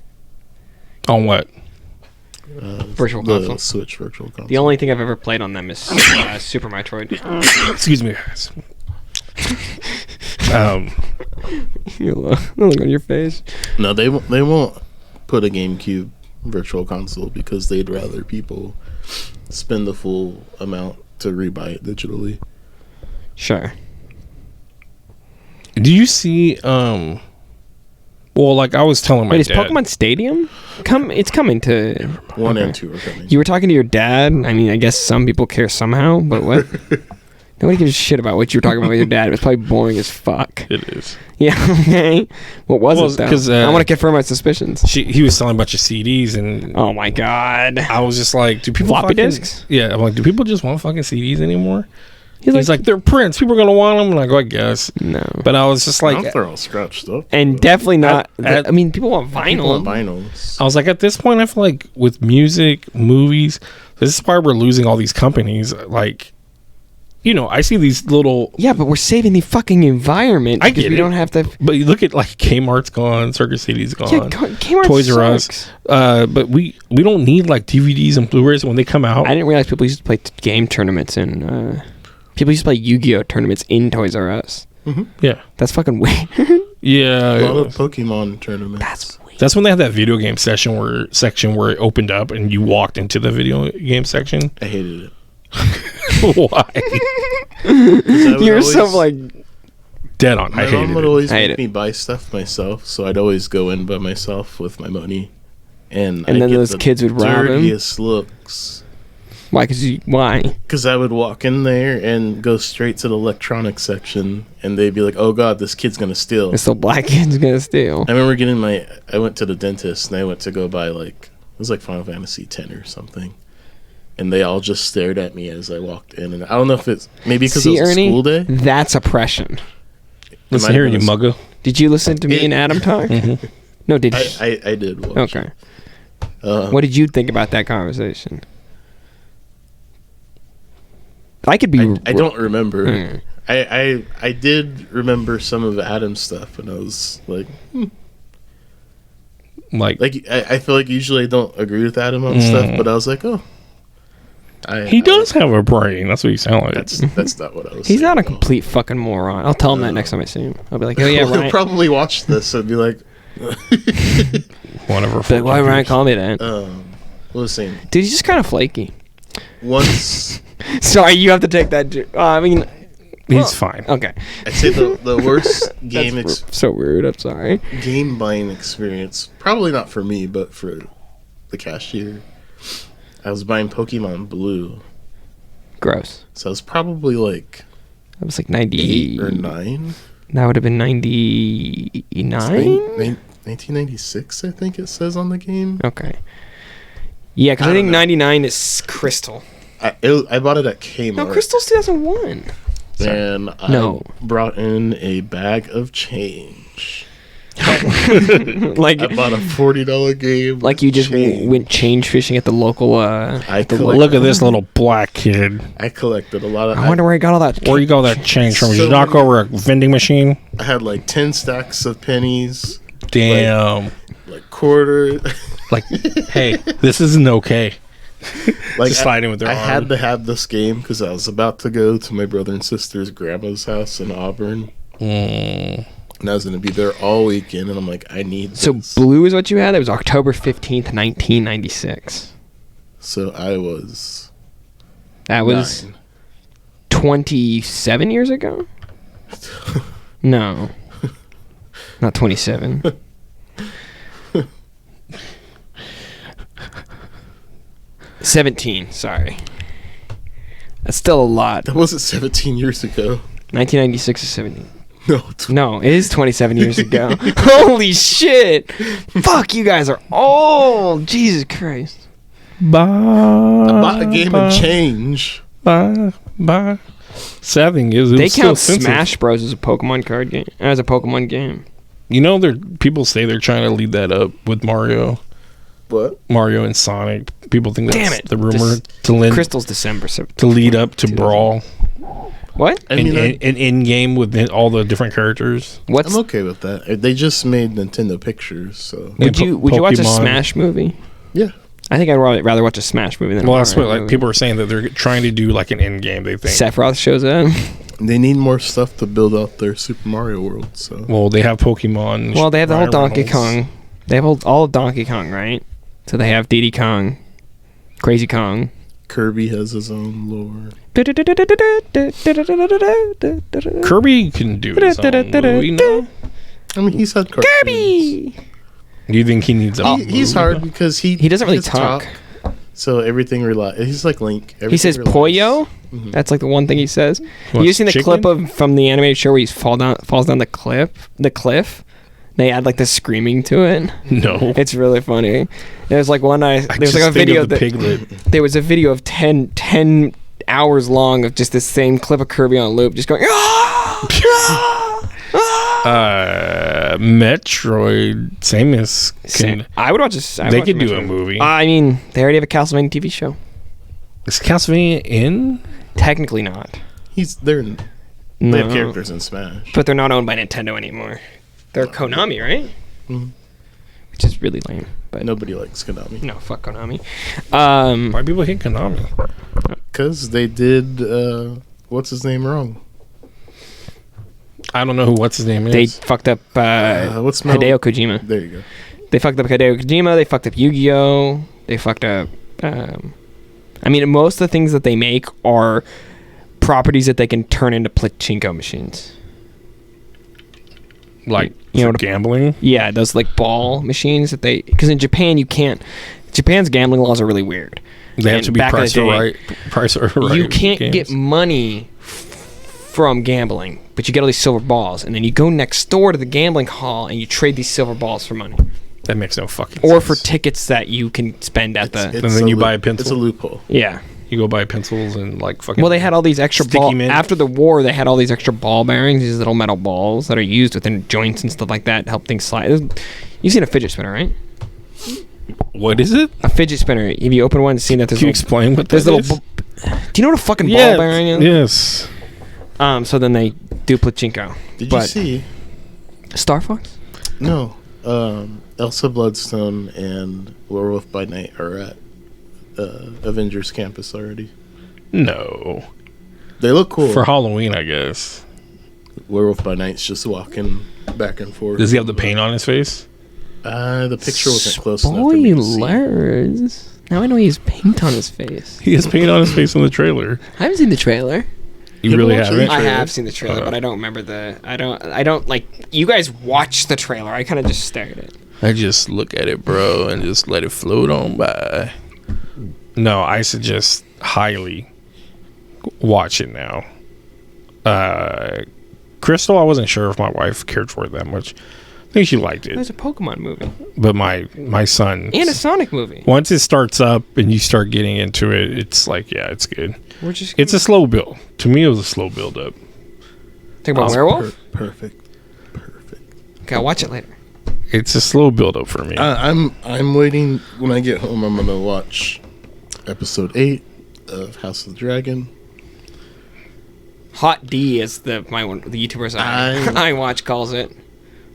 On what? Virtual the console. Switch virtual console. The only thing I've ever played on them is Super Metroid. Excuse me, guys. Look on your face. No, they won't put a GameCube virtual console because they'd rather people spend the full amount to rebuy it digitally. Sure. Do you see? Well, like I was telling my Wait, is dad. Pokemon Stadium It's coming to 1 okay. and 2 are coming. You were talking to your dad. I mean, I guess some people care somehow, but what? Nobody gives a shit about what you were talking about with your dad. It was probably boring as fuck. It is. Yeah. Okay. What was it though? 'cause, I want to confirm my suspicions. He was selling a bunch of CDs, and Oh my god. I was just like, "Do people Floppy fucking, disks? Yeah, I'm like, do people just want fucking CDs anymore?" He's He's like, "They're prints. People are gonna want them." And I go, "I guess." no. But I was just like, They're all scratched up. And definitely not. At- I mean, people want People vinyl. want vinyls. I was like, at this point, I feel like with music, movies, this is why we're losing all these companies. Like, you know, I see these little. Yeah, but we're saving the fucking environment. I because get we it. don't have to. But you look at like Kmart's gone, Circus City's gone, Yeah, Kmart Toys R sucks. Us. But we don't need like DVDs and Blu-rays when they come out. I didn't realize people used to play game tournaments and people used to play Yu-Gi-Oh tournaments in Toys R Us. Yeah, That's fucking weird. yeah. A lot of Pokemon tournaments. That's weird. That's when they had that video game section where it opened up and you walked into the video game section. I hated it. Why? You're so like. Dead on. I My hated mom would it. always I hate make it. me buy stuff myself, so I'd always go in by myself with my money, and And I'd then get those the kids would rob him? dirtiest looks. Why? Why? Because I would walk in there and go straight to the electronics section, and they'd be like, "Oh God, this kid's gonna steal." This little black kid's gonna steal. I remember getting I went to the dentist and I went to go buy it was like Final Fantasy X or something. And they all just stared at me as I walked in. And I don't know if it's maybe because it See, was a Ernie, school day. that's oppression. Listen might here, have you been a- mugger. Did you listen to me and Adam talk? No, did you? I did watch. Okay. it. What did you think about that conversation? I could be. I don't remember. Mm. I did remember some of Adam's stuff, and I was like, Like I feel like usually I don't agree with Adam on stuff, but I was like, oh, he does have a brain. That's what you sound like. That's not what I was. He's saying not a at all. complete fucking moron. I'll tell him that next time I see him. I'll be like, oh yeah, He'll Ryan. probably watch this and be like, Whatever. Be like, why Ryan call me that? what was I saying? Dude, he's just kind of flaky. Once Sorry, you have to take that. I mean, He's fine. okay. I'd say the worst game That's so rude. I'm sorry. game buying experience, probably not for me, but for the cashier. I was buying Pokemon Blue, Gross. so I was probably like That was like 8 98 or 9. That would have been 99. 1996, I think it says on the game. Okay. Yeah, because I I think don't know. 99 is Crystal. I bought it at Kmart. No, Crystal's 2001. And No. I brought in a bag of change. like, I bought a $40 game. like you just change. went change fishing at the local. Look at this little black kid. I collected a lot of. I wonder where he got all that. Where you got that change from? Did you So knock many- over a vending machine? I had like 10 stacks of pennies, Damn. like quarter. Like, hey, this isn't okay. Like Just sliding with their I arm. had to have this game because I was about to go to my brother and sister's grandma's house in Auburn, and I was going to be there all weekend. And I'm like, I need So this. blue is what you had. It was October 15th, 1996. So I was. That was 9. 27 years ago. No, not 27. $17. Sorry, that's still a lot. That wasn't 17 years ago. 1996 is 17. No, it is 27 years ago. Holy shit! Fuck, you guys are old. Jesus Christ. I bought a game and change. Bye. Sad thing is, They count Smash Bros as a Pokemon card game, as a Pokemon game. You know, people say they're trying to lead that up with Mario. What? Mario and Sonic. People think Damn that's it. the rumor Crystal's December. to lead up to Brawl. What? I mean, An in-game with all the different characters. I'm okay with that. They just made Nintendo pictures, so Would you watch a Pokemon. Smash movie? yeah. I think I'd rather watch a Smash movie than Well, a that's Mario what movie. people are saying, that they're trying to do like an in-game, they think. Sephiroth shows up. They need more stuff to build out their Super Mario World. So Well, they have Pokemon. Well, they have the whole Ryan Donkey Reynolds. Kong. They have all of Donkey Kong, right? So they have Diddy Kong, Crazy Kong. Kirby has his own lore. Kirby can do his own movie, no? I mean, he's had cartoons. Kirby! Do you think he needs a He's movie? hard because he He doesn't really his talk. So everything He's like Link. He says Everything Pollo. Mhm. That's like the one thing he says. What's You seen the chicken? clip from the animated show where he falls down the cliff? They add like the screaming to it. No. It's really funny. There's like one I there's just like a think video of the that piglet. there was a video of 10 hours long of just the same clip of Kirby on loop, just going. "Ah! Ah! Ah!" Metroid, Samus can. I would watch this. They could do a movie. I mean, they already have a Castlevania TV show. Is Castlevania in? Technically not. They have No. characters in Smash. But they're not owned by Nintendo anymore. They're Konami, right? Mhm. Which is really lame. But Nobody likes Konami no, fuck Konami. Why people hate Konami? because they did what's his name wrong. I don't know what's his name is. They fucked up What's Metal- Hideo Kojima. There you go. They fucked up Hideo Kojima. They fucked up Yu-Gi-Oh. They fucked up. I mean, most of the things that they make are properties that they can turn into pachinko machines. Like, you know for what- gambling. Yeah, those like ball machines that they. Because in Japan you can't. Japan's gambling laws are really weird. They have And to be back in the price or day, right. Price or right. You can't games. get money from gambling, but you get all these silver balls, and then you go next door to the gambling hall and you trade these silver balls for money, That makes no fucking or sense. for tickets that you can spend at the. And then you buy a pencil. It's a loophole. Yeah. You go buy pencils and like fucking. Well, they had all these extra Sticky ball mint. after the war. They had all these extra ball bearings, these little metal balls that are used within joints and stuff like that to help things slide. You've seen a fidget spinner, right? What is it? A fidget spinner. If you open one and see that there's Can you little, explain what there's that little. is? Do you know what a fucking ball bearing is? Yes. So then they do pachinko. Did But you see? Star Fox? No. Elsa Bloodstone and Werewolf by Night are at Avengers Campus already. No. They look cool. For Halloween, I guess. Werewolf by Night's just walking back and forth. Does he have the paint on his face? The picture wasn't close enough for me to see. Spoilers. Now I know he has paint on his face. He has paint on his face in the trailer. I haven't seen the trailer. You Yeah, really but watch haven't? the I trailer. have seen the trailer, but I don't remember the. I don't like. You guys watched the trailer. I kind of just stared at it. I just look at it, bro, and just let it float on by. No, I suggest highly watch it now. Crystal, I wasn't sure if my wife cared for it that much. I think she liked it, There's a Pokemon movie but my son. and a Sonic movie. Once it starts up and you start getting into it, it's like, yeah, it's good. We're just. It's a slow build. To me, it was a slow build up. Think about Werewolf. Perfect. Okay, I'll watch it later. It's a slow build up for me. I'm waiting. When I get home, I'm gonna watch episode 8 of House of the Dragon. Hot D is the YouTubers I watch calls it.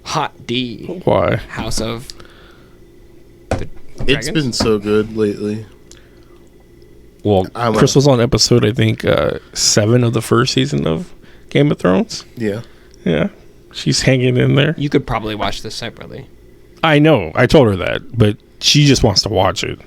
Hot D. Why? House of. It's been so good lately. Well, Crystal's on episode, I think, 7 of the first season of Game of Thrones. Yeah. Yeah. She's hanging in there. You could probably watch this separately. I know. I told her that, but she just wants to watch it.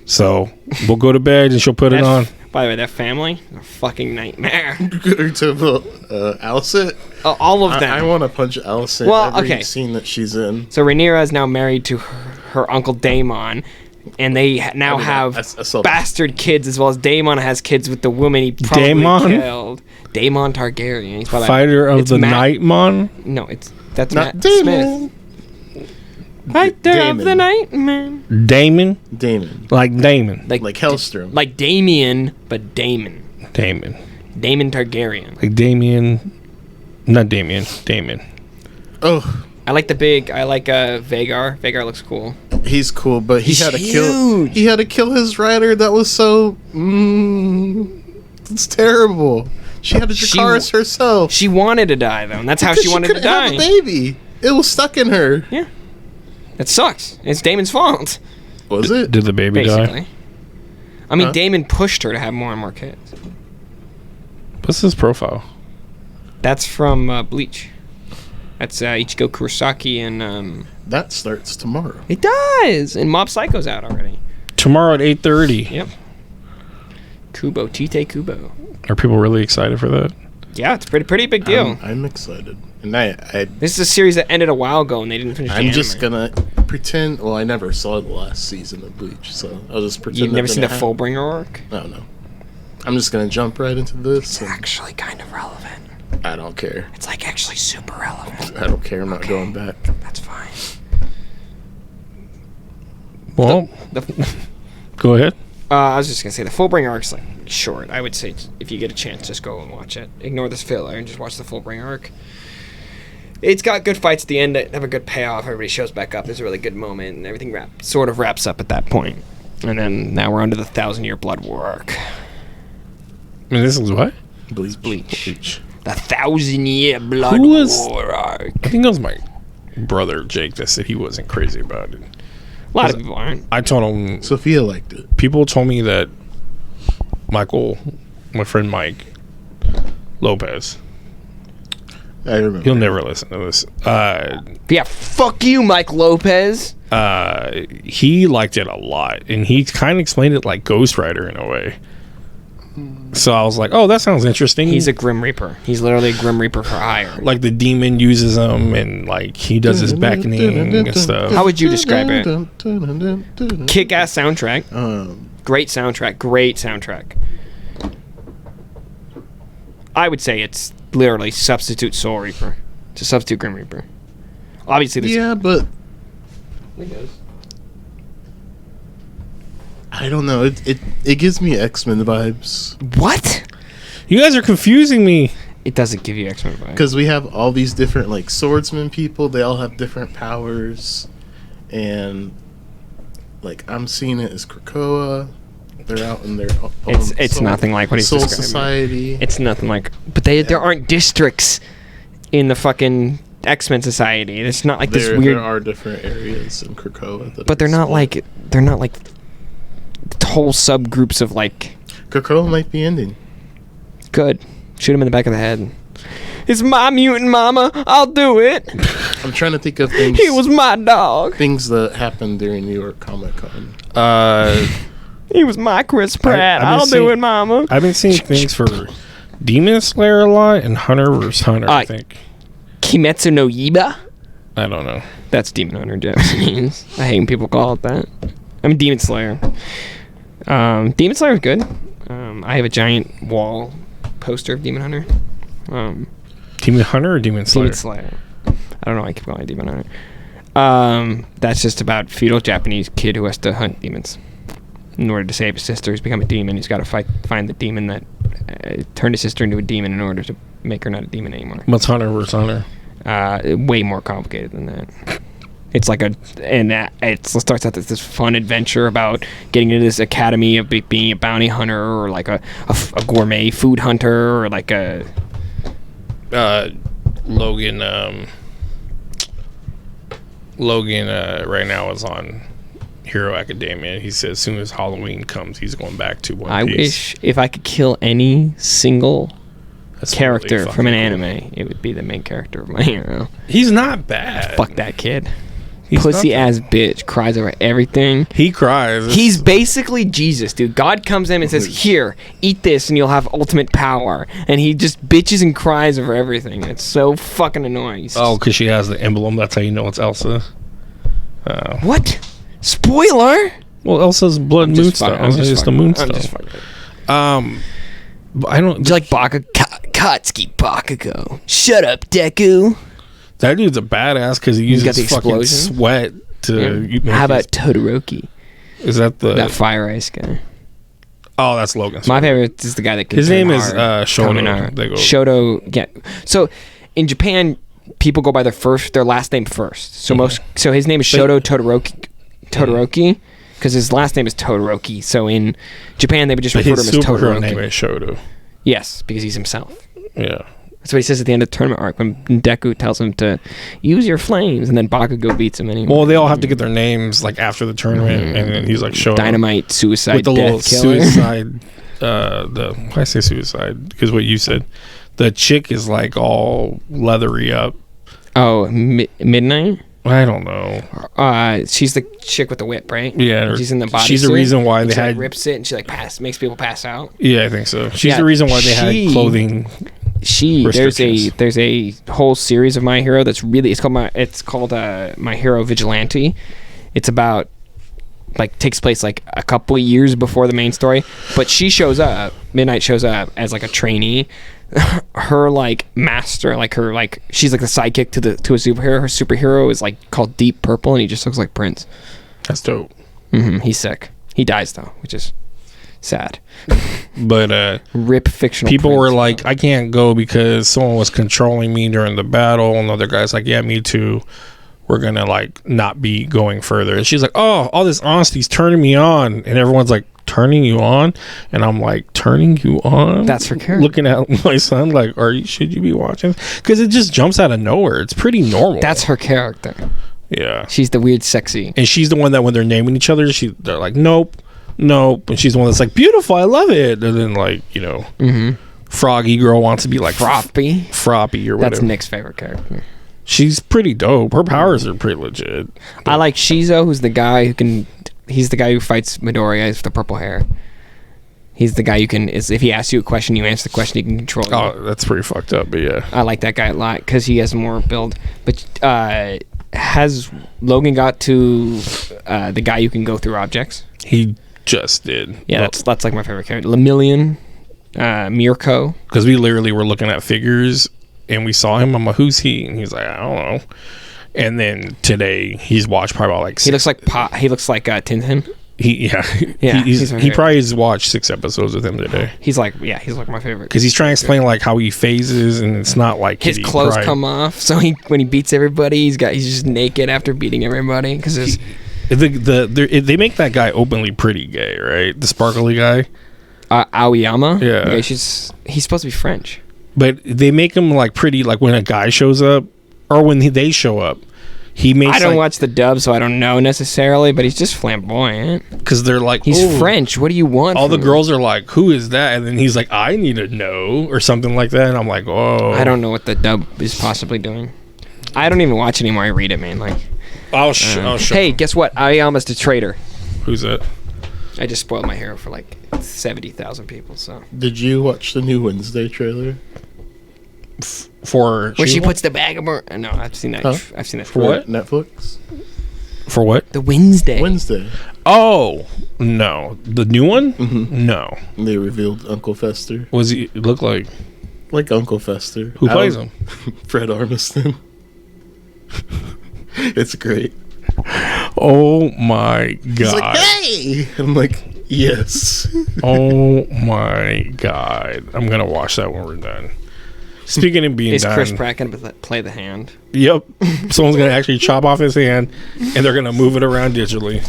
So we'll go to bed and she'll put it on. By the way, that family, a fucking nightmare. You're talking about Allison? All of them. I want to punch Allison Well, every okay. scene that she's in. So Rhaenyra is now married to her uncle Daemon, and they now have I saw that. bastard kids as well as Daemon has kids with the woman he probably Daemon? killed. Daemon Targaryen. He's by Fighter of it's the Matt- Nightmon. No, that's Not Matt Damon. Smith. Fighter of the Nightman. Damon. Damon. Like Damon. Like Hellstrom. Like Damien, but Damon. Damon. Damon Targaryen. Like Damien. Not Damien. Damon. Oh, I like Vagar. Vagar looks cool. he's cool, but he He's had to kill. huge. He had to kill his rider. That was so. It's terrible. She had to Dracarys herself. She wanted to die though, and that's how Because she wanted to couldn't have die. a baby. It was stuck in her. Yeah. It sucks. It's Damon's fault. Was it? Did the baby Basically. die? I mean, Huh? Damon pushed her to have more and more kids. What's his profile? That's from Bleach. That's Ichigo Kurosaki and That starts tomorrow. it does. And Mob Psycho's out already. Tomorrow at 8:30. Yep. Kubo, Tite Kubo. Are people really excited for that? Yeah, it's pretty big deal. I'm excited, and This is a series that ended a while ago, and they didn't finish. I'm the just anime. gonna pretend. Well, I never saw the last season of Bleach, so I'll just pretend. You've never seen the full. Fullbringer arc? No. I'm just gonna jump right into this. It's actually kind of relevant. I don't care. It's like actually super relevant. I don't care. I'm not going back. That's fine. Well, The go ahead. I was just gonna say the Fullbringer arc's like short. I would say if you get a chance, just go and watch it. Ignore this filler and just watch the Fullbringer arc. It's got good fights at the end that have a good payoff. Everybody shows back up. There's a really good moment, and everything sort of wraps up at that point. And then now we're on to the 1,000-year Blood War arc. I mean, this is what? Bleach. The 1,000-year Blood Who was- War arc. I think it was my brother Jake that said he wasn't crazy about it. A lot of people aren't. I told him. Sophia liked it. People told me that Michael, my friend Mike Lopez, I remember. he'll never listen to this. Yeah, fuck you, Mike Lopez. He liked it a lot, and he kind of explained it like Ghost Rider in a way. So I was like, "Oh, that sounds interesting." He's a Grim Reaper. He's literally a Grim Reaper for hire. like the demon uses him, and like he does his beckoning and stuff. How would you describe it? Kick-ass soundtrack. Great soundtrack. I would say it's literally substitute Soul Reaper. It's a substitute Grim Reaper. Obviously, there's... Yeah, but I don't know. It gives me X-Men vibes What? You guys are confusing me. It doesn't give you X-Men vibes. because we have all these different like swordsman people. They all have different powers, and like I'm seeing it as Krakoa. They're out in their It's nothing like what he's Soul describing. Society. It's nothing like... But there aren't districts in the fucking X-Men Society. It's not like this weird... There are different areas in Krakoa, that But they're it's not split. like... They're not like... whole subgroups of like... Krakoa might be ending. Good. Shoot him in the back of the head. It's my mutant mama. I'll do it. I'm trying to think of things. He was my dog. things that happened during New York Comic Con. He was my Chris Pratt. I've been I'll do seeing- it, mama. I've been seeing things for Demon Slayer a lot and Hunter vs. Hunter. I think. Kimetsu no Yaiba? I don't know. That's Demon Hunter Japanese. I hate when people call it that. I mean Demon Slayer. Demon Slayer is good. I have a giant wall poster of Demon Hunter. Demon Hunter or Demon Slayer? Demon Slayer. I don't know why I keep calling it Demon Hunter. That's just about feudal Japanese kid who has to hunt demons. In order to save his sister, he's become a demon. He's got to find the demon that turned his sister into a demon in order to make her not a demon anymore. What's Hunter vs. Hunter? Way more complicated than that. It's like it starts out as this fun adventure about getting into this academy of being a bounty hunter or like a gourmet food hunter or like a Logan right now is on Hero Academia. He says as soon as Halloween comes, he's going back to One Piece. I wish if I could kill any single That's character really from an fucking cool. anime, it would be the main character of my hero. He's not bad. Fuck that kid. He's Pussy not ass bitch cries over everything. He cries. He's basically Jesus, dude. God comes in and says, "Here, eat this, and you'll have ultimate power." And he just bitches and cries over everything. It's so fucking annoying. Oh, because she has the emblem. That's how you know it's Elsa. What? Spoiler? Well, Elsa's blood moonstone. It's just a moonstone. I'm just fucking. But I don't. Do you like Baka Katsuki Bakugo. Shut up, Deku. That dude's a badass because he He's got uses the fucking explosion. sweat to. Make How about Todoroki? Is that That fire ice guy. Oh, that's Logan. My favorite is the guy that can His turn name is hard, Shoto. Kaminari. They go- Shoto. Yeah. So in Japan, people go by their last name first. So his name is Shoto Todoroki because his last name is Todoroki. So in Japan, they would just But refer to his him as superhero Todoroki. name is Shoto. Yes, because he's himself. Yeah. That's what he says at the end of the tournament arc when Deku tells him to use your flames, and then Bakugo beats him anyway. Well, they all have to get their names like after the tournament, and then he's like Shoto. Dynamite, suicide, with the death little killer. suicide. Why I say suicide? Because what you said, the chick is like all leathery up. Oh, Midnight. I don't know. She's the chick with the whip, right? Yeah, she's in the body. She's the reason why and they she, had. like, rips it and she like makes people pass out. Yeah, I think so. She's Yeah, the reason why they had clothing. There's a whole series of My Hero that's really it's called My Hero Vigilante. It's about takes place like a couple of years before the main story, but she shows up. Midnight shows up as like a trainee. Her master, she's like the sidekick to a superhero. Her superhero is called Deep Purple, and he just looks like Prince. That's dope. He's sick. He dies though, which is sad. But Rip fictional. people Prince. were like, I can't go because someone was controlling me during the battle, and the other guy's like, yeah, me too. We're gonna not be going further. And she's like, oh, all this honesty's turning me on, and everyone's like, turning you on? And I'm like, turning you on? That's her character. Looking at my son like, should you be watching? Because it just jumps out of nowhere. It's pretty normal. That's her character. Yeah. She's the weird sexy. And she's the one that when they're naming each other, they're like, nope. And she's the one that's like, beautiful, I love it. And then Froggy girl wants to be like Froppy or whatever. That's Nick's favorite character. She's pretty dope. Her powers are pretty legit. I like Shizo, who's the guy who can. He's the guy who fights Midoriya with the purple hair. He's the guy who can. If he asks you a question, you answer the question. He can control you. Oh, that's pretty fucked up. But yeah, I like that guy a lot because he has more build. But has Logan got to the guy who can go through objects? he just did. Yeah, that's like my favorite character. Lemillion, Mirko. Because we literally were looking at figures and we saw him. I'm like, who's he? And he's like, I don't know. And then today he's watched probably about He looks like He looks like Tintin. He probably has watched 6 episodes with him today. He's like my favorite. Because he's trying to explain how he phases, and it's not like his clothes come off. So when he beats everybody, he's just naked after beating everybody. Because they make that guy openly pretty gay, right? The sparkly guy. Aoyama. Yeah. He's supposed to be French. But they make him pretty when a guy shows up or when they show up. He makes. I don't watch the dub, so I don't know necessarily. But he's just flamboyant. Because they're like, he's French. What do you want? All the girls are like, who is that? And then he's like, I need to know, or something like that. And I'm like, oh, I don't know what the dub is possibly doing. I don't even watch anymore. I read it, man. I'll show. Hey, guess what? Aoyama's the traitor. Who's that? I just spoiled my hero for 70,000 people. So Did you watch the new Wednesday trailer? For where she puts the bag of no, I've seen that. Huh? I've seen that. For what? Netflix? For what? The Wednesday. Oh no, the new one? Mm-hmm. No. They revealed Uncle Fester. Was he look like Uncle Fester? Who plays him? Fred Armisen. It's great. Oh my god! He's like, hey! I'm like, yes. Oh my god! I'm gonna watch that when we're done. Speaking of being is done, Chris Pratt gonna play the hand? Yep. Someone's gonna actually chop off his hand, and they're gonna move it around digitally.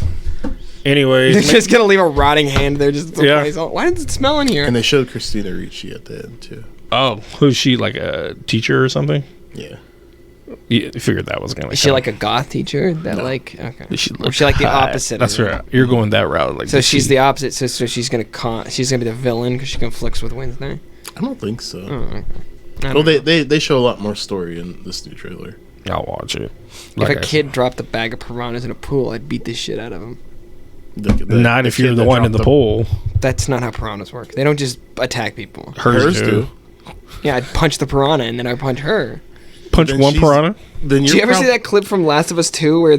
Anyways, they're just gonna leave a rotting hand there. Just yeah. Why does it smell in here? And they showed Christina Ricci at the end too. Oh, who's she? Like a teacher or something? Yeah. Yeah, I figured that was gonna. Is she like a goth teacher? That okay. She or she like the opposite? That's right. You're going that route. So she's the opposite. So she's gonna she's gonna be the villain because she conflicts with Wednesday. I don't think so. Oh, well, they show a lot more story in this new trailer. I'll watch it. If a kid dropped a bag of piranhas in a pool, I'd beat the shit out of him. Not if you're the one in the pool. That's not how piranhas work. They don't just attack people. Hers do. Yeah, I'd punch the piranha and then I'd punch her. Punch one piranha? Did you ever see that clip from Last of Us 2 where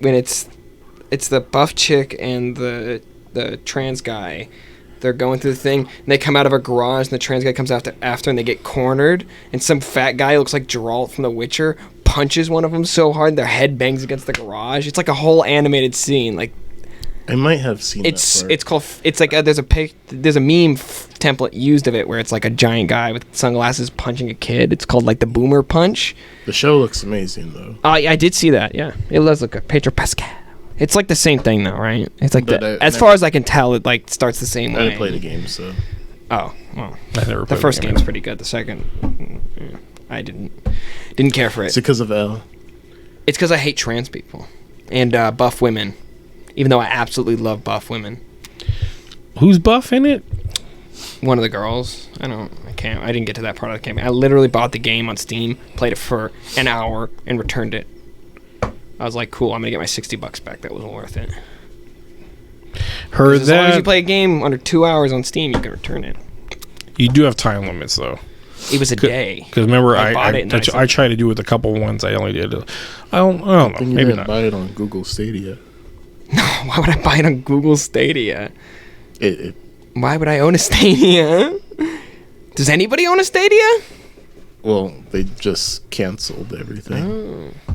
when it's the buff chick and the trans guy they're going through the thing, and they come out of a garage, and the trans guy comes after, and they get cornered, and some fat guy looks like Geralt from The Witcher punches one of them so hard their head bangs against the garage. It's like a whole animated scene. Like, I might have seen that part. It's called. It's like there's a meme template used of it where it's like a giant guy with sunglasses punching a kid. It's called like the Boomer Punch. The show looks amazing though. I did see that. Yeah, it does look good. Pedro Pascal. It's like the same thing though, right? It's like as far as I can tell, it like starts the same way. I didn't play the game, so. Oh well, I never the first game's pretty good. The second, I didn't care for it. Is it because of L? It's because I hate trans people and buff women, even though I absolutely love buff women. Who's buff in it? One of the girls. I didn't get to that part of the game. I literally bought the game on Steam, played it for an hour, and returned it. I was like, cool, I'm going to get my $60 back. That wasn't worth it. Heard as that. long as you play a game under 2 hours on Steam, you can return it. You do have time limits, though. It was a day. Because remember, I tried to do with a couple ones. I only did. I don't know. You Maybe didn't not. buy it on Google Stadia. No, why would I buy it on Google Stadia? It Why would I own a Stadia? Does anybody own a Stadia? Well, they just canceled everything. Oh.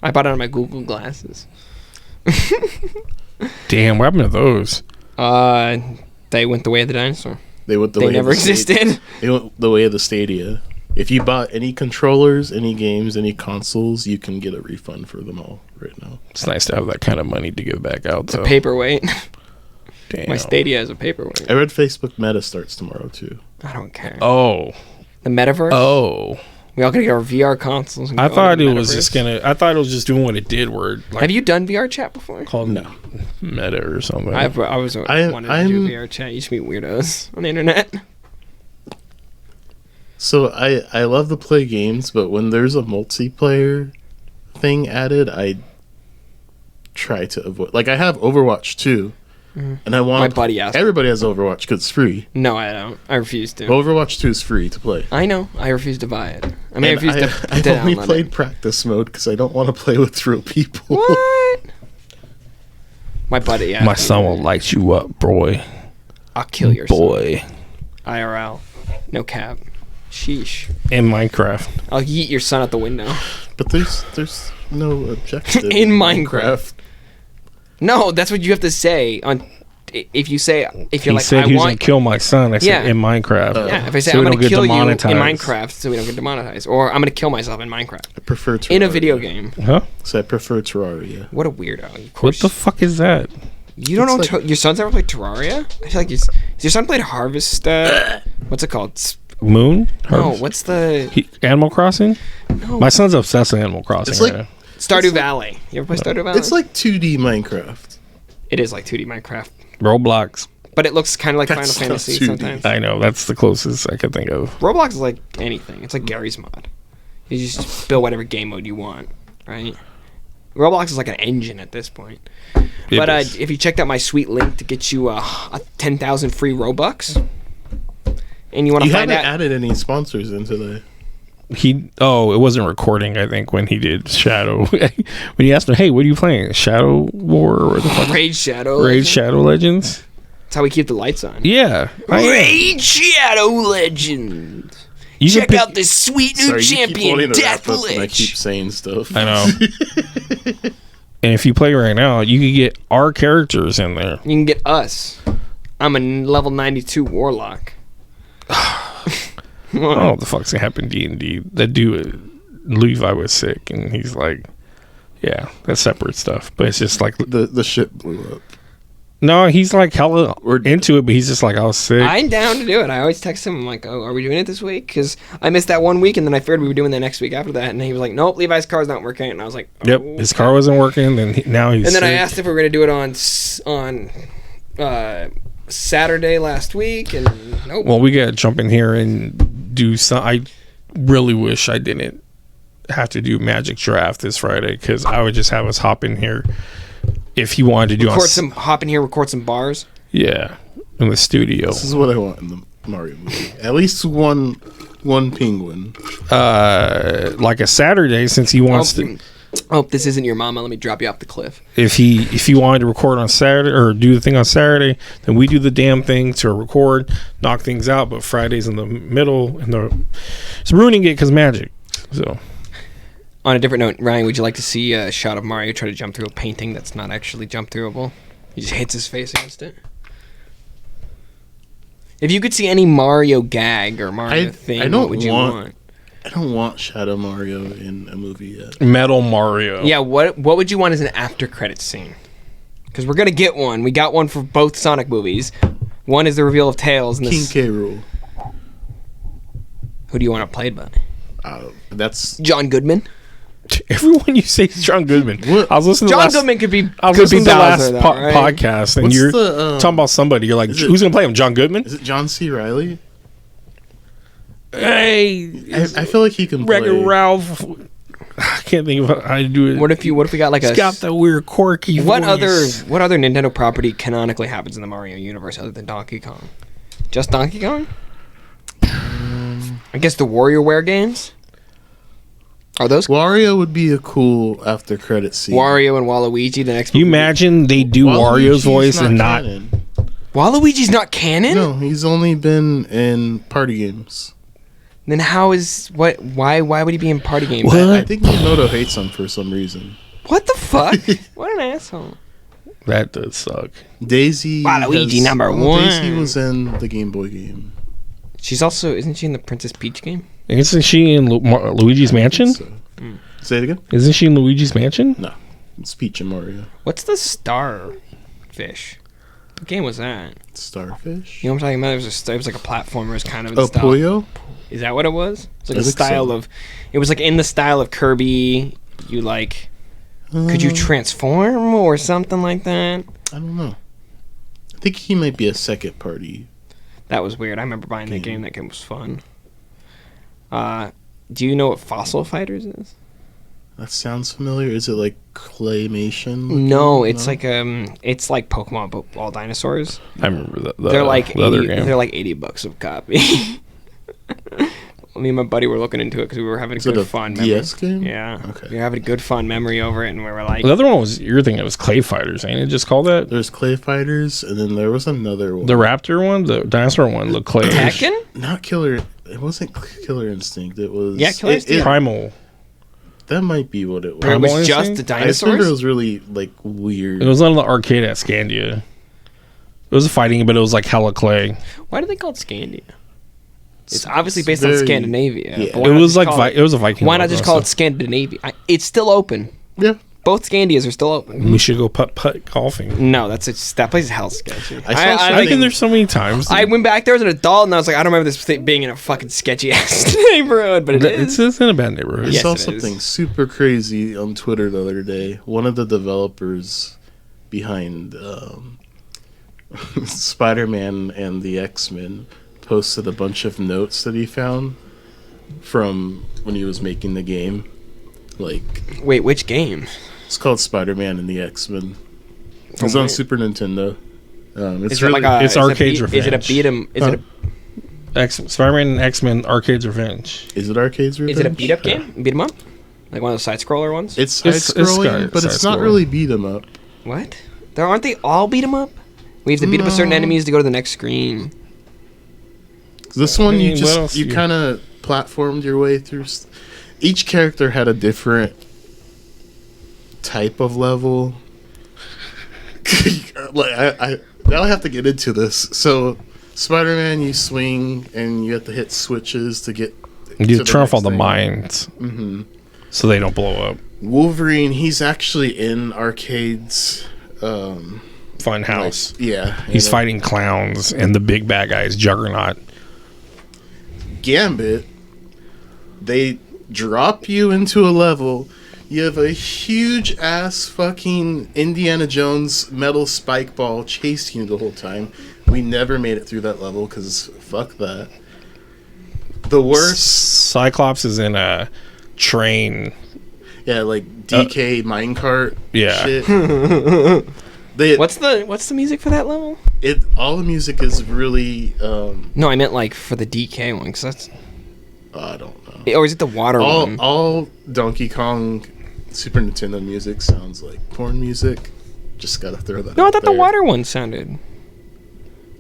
I bought it on my Google glasses. Damn, what happened to those? They went the way of the dinosaur. They went the They way never of the existed. They went the way of the Stadia. If you bought any controllers, any games, any consoles, you can get a refund for them all right now. It's nice to have that kind of money to give back out. It's a paperweight. Damn. My Stadia is a paperweight. I read Facebook Meta starts tomorrow too. I don't care. Oh. The metaverse? Oh. We all gotta get our VR consoles. And I go thought into it the was metaverse. just gonna. I thought it was just doing what it did. Where like, Have you done VR chat before? called No. Meta or something? I was wanted to do VR chat. You should meet weirdos on the internet. So I love to play games, but when there's a multiplayer thing added, I try to avoid. Like I have Overwatch 2, and I want My buddy asked. everybody has Overwatch because it's free. No, I don't. I refuse to. Overwatch 2 is free to play. I know. I refuse to buy it. I mean, I And refuse to I've only download played it. practice mode because I don't want to play with real people. What? My buddy asked. My son will light you up, boy. I'll kill your son. Boy. IRL. No cap. Sheesh. In Minecraft. I'll yeet your son out the window. But there's no objective In Minecraft. No, that's what you have to say on. If you're He like, said I he was want. gonna kill my son. I said Yeah. in Minecraft. Yeah, if I say So I'm we gonna don't get kill you in demonetized. Minecraft, so we don't get demonetized, or I'm gonna kill myself in Minecraft I prefer Terraria. in a video game. Huh? So I prefer Terraria. What a weirdo! Of What course, the fuck is that? you don't It's know like- your son's ever played Terraria? I feel like has your son played Harvest? What's it called? Moon? No, Harvest? what's the Animal Crossing? no? My son's obsessed with Animal Crossing. It's like- right now. Stardew Valley. You ever play Stardew Valley? It's like 2D Minecraft. it is like 2D Minecraft, Roblox. but it looks kind of like That's Final not Fantasy 2D. sometimes. I know that's the closest I could think of. Roblox is like anything. It's like Gary's mod. You just build whatever game mode you want, right? Roblox is like an engine at this point. It But is. if you checked out my sweet link to get you 10,000 free Robux, and you want to You find haven't out, added any sponsors into the. it wasn't recording. I think when he did Shadow, when he asked me, "Hey, what are you playing? Shadow War or what the fuck? Raid Shadow, Raid Legends? Shadow Legends?" That's how we keep the lights on. Yeah, I am. Raid Shadow Legends. You can Check pick- out this sweet new Sorry, you keep champion, wanting to wrap Death up and I keep Lich. saying stuff. I know. And if you play right now, you can get our characters in there. You can get us. I'm a level 92 warlock. I don't know what the fuck's gonna happen D&D. That dude, Levi was sick, and he's like, yeah, that's separate stuff. But it's just like, The ship blew up. no, he's like hella into it, but he's just like, I was sick. I'm down to do it. I always text him, I'm like, oh, are we doing it this week? Because I missed that 1 week, and then I figured we were doing the next week after that. And he was like, nope, Levi's car's not working. And I was like, oh. Yep, his car wasn't working, and now he's And then I sick. asked if we were going to do it on Saturday last week, and nope. Well, we gotta jump in here and do some. I really wish I didn't have to do Magic Draft this Friday, because I would just have us hop in here if he wanted to do Hop in here, record some bars. yeah, in the studio. This is what I want in the Mario movie. At least one penguin. Like a Saturday, since he wants to. Oh, this isn't your mama. Let me drop you off the cliff. If he wanted to record on Saturday or do the thing on Saturday, then we do the damn thing to record, knock things out. But Friday's in the middle, and it's ruining it because magic. So, on a different note, Ryan, would you like to see a shot of Mario try to jump through a painting that's not actually jump throughable? He just hits his face against it. If you could see any Mario gag or Mario thing, what would you want? I don't want Shadow Mario in a movie yet. Metal Mario. Yeah, what would you want as an after credits scene? Because we're gonna get one. We got one for both Sonic movies. One is the reveal of Tails, and King K. Rool. Who do you want it played by? That's John Goodman. Everyone you say is John Goodman. What? I was listening to John Goodman could be. I was listening to the last Bowser, though, right? podcast, and What's you're the, talking about somebody. You're like, who's gonna play him? John Goodman? Is it John C. Reilly? Hey, I feel like he can play. Wreck-It Ralph. I can't think of how to do it. What if we got like He's got that weird quirky what voice. other Nintendo property canonically happens in the Mario universe other than Donkey Kong? Just Donkey Kong? I guess the WarioWare games. Are those Wario would be a cool after credit scene. Wario and Waluigi? The next. Can you imagine they do Wario's voice and not? canon. Waluigi's not canon? No, he's only been in party games. Then how is what? Why would he be in party games? What? I think Miyamoto hates him for some reason. What the fuck? What an asshole! That does suck. Daisy. Waluigi number one. Daisy was in the Game Boy game. She's also isn't she in the Princess Peach game? Isn't she in Luigi's Mansion? So, Say it again. Isn't she in Luigi's Mansion? No, it's Peach and Mario. What's the Starfish? What game was that? Starfish. You know what I'm talking about? It was like a platformer. It was kind of in the Oh, style. Puyo. Is that what it was? It's like I the think style so. of. It was like in the style of Kirby. You like. Could you transform or something like that? I don't know. I think he might be a second party. That was weird. I remember buying that game. That game was fun. Do you know what Fossil Fighters is? That sounds familiar. Is it like claymation? looking? No, it's like Pokemon, but all dinosaurs. I remember They're like the other 80, game. they're like $80 a copy. Me and my buddy were looking into it because we were having Is it good a fun DS memory. game? Yeah. Okay. We were having a good fun memory over it, and we were like, The other one was you're thinking it was Clay Fighters, ain't it? Just called that There's Clay Fighters, and then there was another one. the Raptor one, the dinosaur one, looked Clay. Tekken? Not Killer. It wasn't Killer Instinct. It was. Yeah, Killer Instinct. Primal. That might be what it was. Where it was Primal just Instinct? the I just remember it dinosaurs? was really like weird. It was on the arcade at Scandia. It was a fighting, but it was like hella clay. Why do they call it Scandia? It's obviously based on very- Scandinavia. yeah. but why It not was just like call it was a Viking. Why not logo, just call so it Scandinavia? It's still open. Yeah. Both Scandias are still open. We should go putt golfing. No, that place is hell sketchy. I saw I've been there so many times. I went back there as an adult, and I was like, I don't remember this being in a fucking sketchy ass neighborhood, but It's in a bad neighborhood. I Yes, saw it something is. super crazy on Twitter the other day. One of the developers behind Spider-Man and the X-Men posted a bunch of notes that he found from when he was making the game. Like, Wait, which game? it's called Spider-Man and the X-Men. It's From on where? Super Nintendo. It's Is it really like a? it's is it a Arcade's beat- Is it a Revenge. beat 'em? Is Huh? it Spider-Man and X-Men Arcade's Revenge. Is it Arcade's a? Revenge? Is it a beat up game? Beat 'em up? Like one of those side scroller ones? It's side-scrolling, but it's not side-scrolling. really beat 'em up. What? Aren't they all beat 'em up? We have to beat up a certain No. enemies to go to the next screen. This one mean, you what else you you- kind of platformed your way through. Each character had a different type of level. Like I now I have to get into this. So Spider-Man, you swing and you have to hit switches to get. You to turn off all next the thing. mines Mhm. so they don't blow up. Wolverine, he's actually in arcades. Fun house. Like, yeah, He's and, fighting clowns and the big bad guy is Juggernaut. Gambit. They drop you into a level. You have a huge ass fucking Indiana Jones metal spike ball chasing you the whole time. We never made it through that level because fuck that. The worst, Cyclops is in a train. yeah, like DK minecart. Yeah. Shit. They, What's the music for that level? all the music is really. No, I meant like for the DK one, cause that's I don't know. or is it the water one? All Donkey Kong Super Nintendo music sounds like porn music. Just gotta throw that. No, I out thought the there. water one sounded.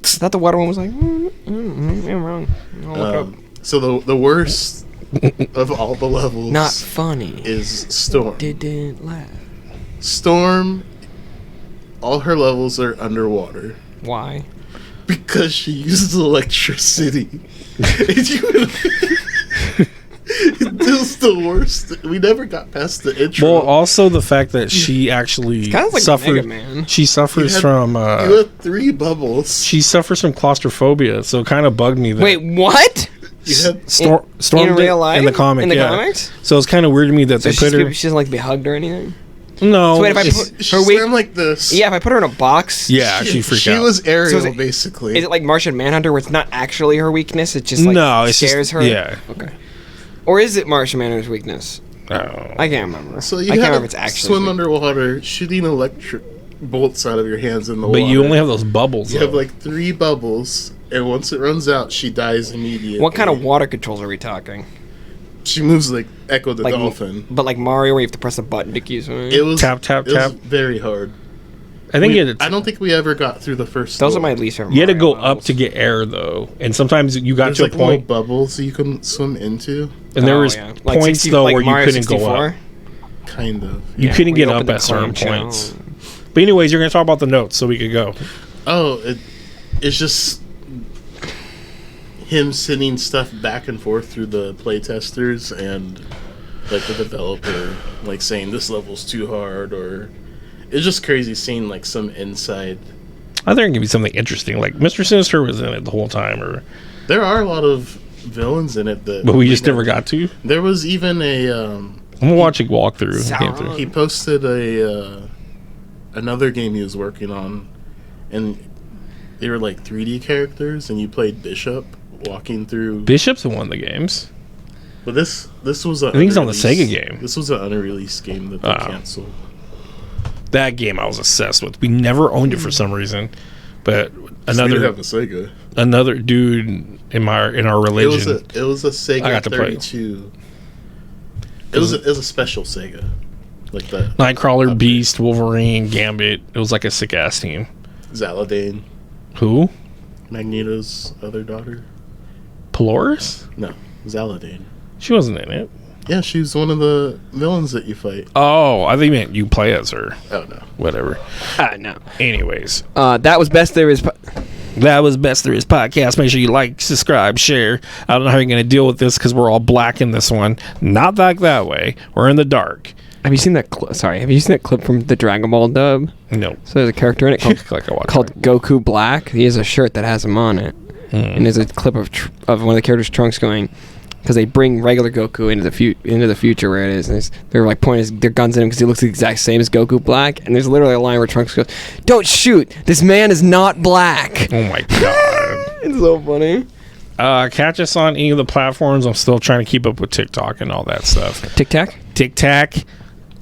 I thought the water one was like. I'm wrong. I'll look it up. So the worst of all the levels Not funny. is Storm. Didn't laugh. Storm, all her levels are underwater Why? because she uses electricity. It was the worst. We never got past the intro. Well, also the fact that she actually Kind of like suffers. Mega Man. She suffers You from. had 3 bubbles. She suffers from claustrophobia, so it kind of bugged me that. Wait, what? You had Storm in real life? in the comic, In the yeah. comics? So it's kind of weird to me that So they put her. she doesn't like to be hugged or anything? No, So wait, if I it's- put she her weak. swam like this. Yeah, if I put her in a box. yeah, she freaked She out. was Ariel, So is it- basically. Is it like Martian Manhunter, where it's not actually her weakness? It just like No, it's scares just- her. yeah. Okay. Or is it Martian Manhunter's weakness? Oh. I can't remember. So I you can't had remember to if it's actually. swim underwater, shooting electric bolts out of your hands in the But water. you only have those bubbles. You though. have like 3 bubbles, and once it runs out, she dies immediately. What kind of water controls are we talking? She moves like Echo the Like, Dolphin. But like Mario, where you have to press a button to keep swimming. It was Tap, tap, it was tap. very hard. I think I don't think we ever got through the first. Those are level. my least favorite. you had to go Mario up levels. to get air though, and sometimes you got There's to like a point, little bubbles you couldn't swim into. and there Oh, was yeah. Like points 60 though like where Mario you couldn't go 64? up. Kind of. You Yeah, couldn't where get you up open the at certain clam shell. points. But anyways, you're gonna talk about the notes, so we could go. Oh, it's just him sending stuff back and forth through the playtesters and like the developer, like saying this level's too hard, or it's just crazy seeing like some inside. I think it could be something interesting, like Mr. Sinister was in it the whole time, or There are a lot of villains in it that, but we just never got to. There was even a I'm gonna watch a walkthrough. Game through. he posted a another game he was working on, and they were like 3D characters, and you played Bishop walking through. Bishop's won the games. But this was I think it's on the Sega game. This was an unreleased game that they canceled. That game I was obsessed with. We never owned it for some reason, but We another didn't have a Sega. another dude in our religion. It was a Sega I got to play. 32. It was a special Sega, like that. Nightcrawler, Beast, Wolverine, Gambit. It was like a sick ass team. Zaladane, Who? Magneto's other daughter. Polaris? No, Zaladane. She wasn't in it. Yeah, she's one of the villains that you fight. Oh, I think you meant you play as her. Oh no. Whatever. No. Anyways, That was best there is. that was Best There Is podcast. Make sure you like, subscribe, share. I don't know how you're going to deal with this because we're all black in this one. Not like that way. We're in the dark. Have you seen that? Have you seen that clip from the Dragon Ball dub? No. So there's a character in it called, Like I watched called Goku Black. He has a shirt that has him on it, and there's a clip of one of the characters' Trunks going, because they bring regular Goku into the future where it is, and they're like pointing their guns at him because he looks the exact same as Goku Black, and there's literally a line where Trunks goes, "Don't shoot! This man is not black." Oh my god. It's so funny. Catch us on any of the platforms. I'm still trying to keep up with TikTok and all that stuff. Tic Tac. TikTok.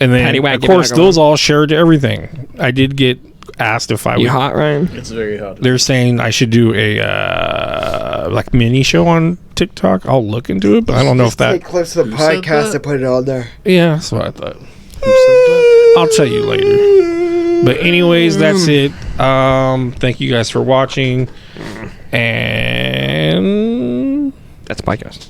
And then, Paddywhack, of give me course, like a those all shared to everything. I did get asked if I You would. hot, Ryan? It's very hot. They're saying I should do a like mini show on TikTok. I'll look into it, but I don't know if that. clips of Who said that? put it on there. Yeah, that's what I thought. Who said that? I'll tell you later. But anyways, that's it. Thank you guys for watching, and That's a podcast.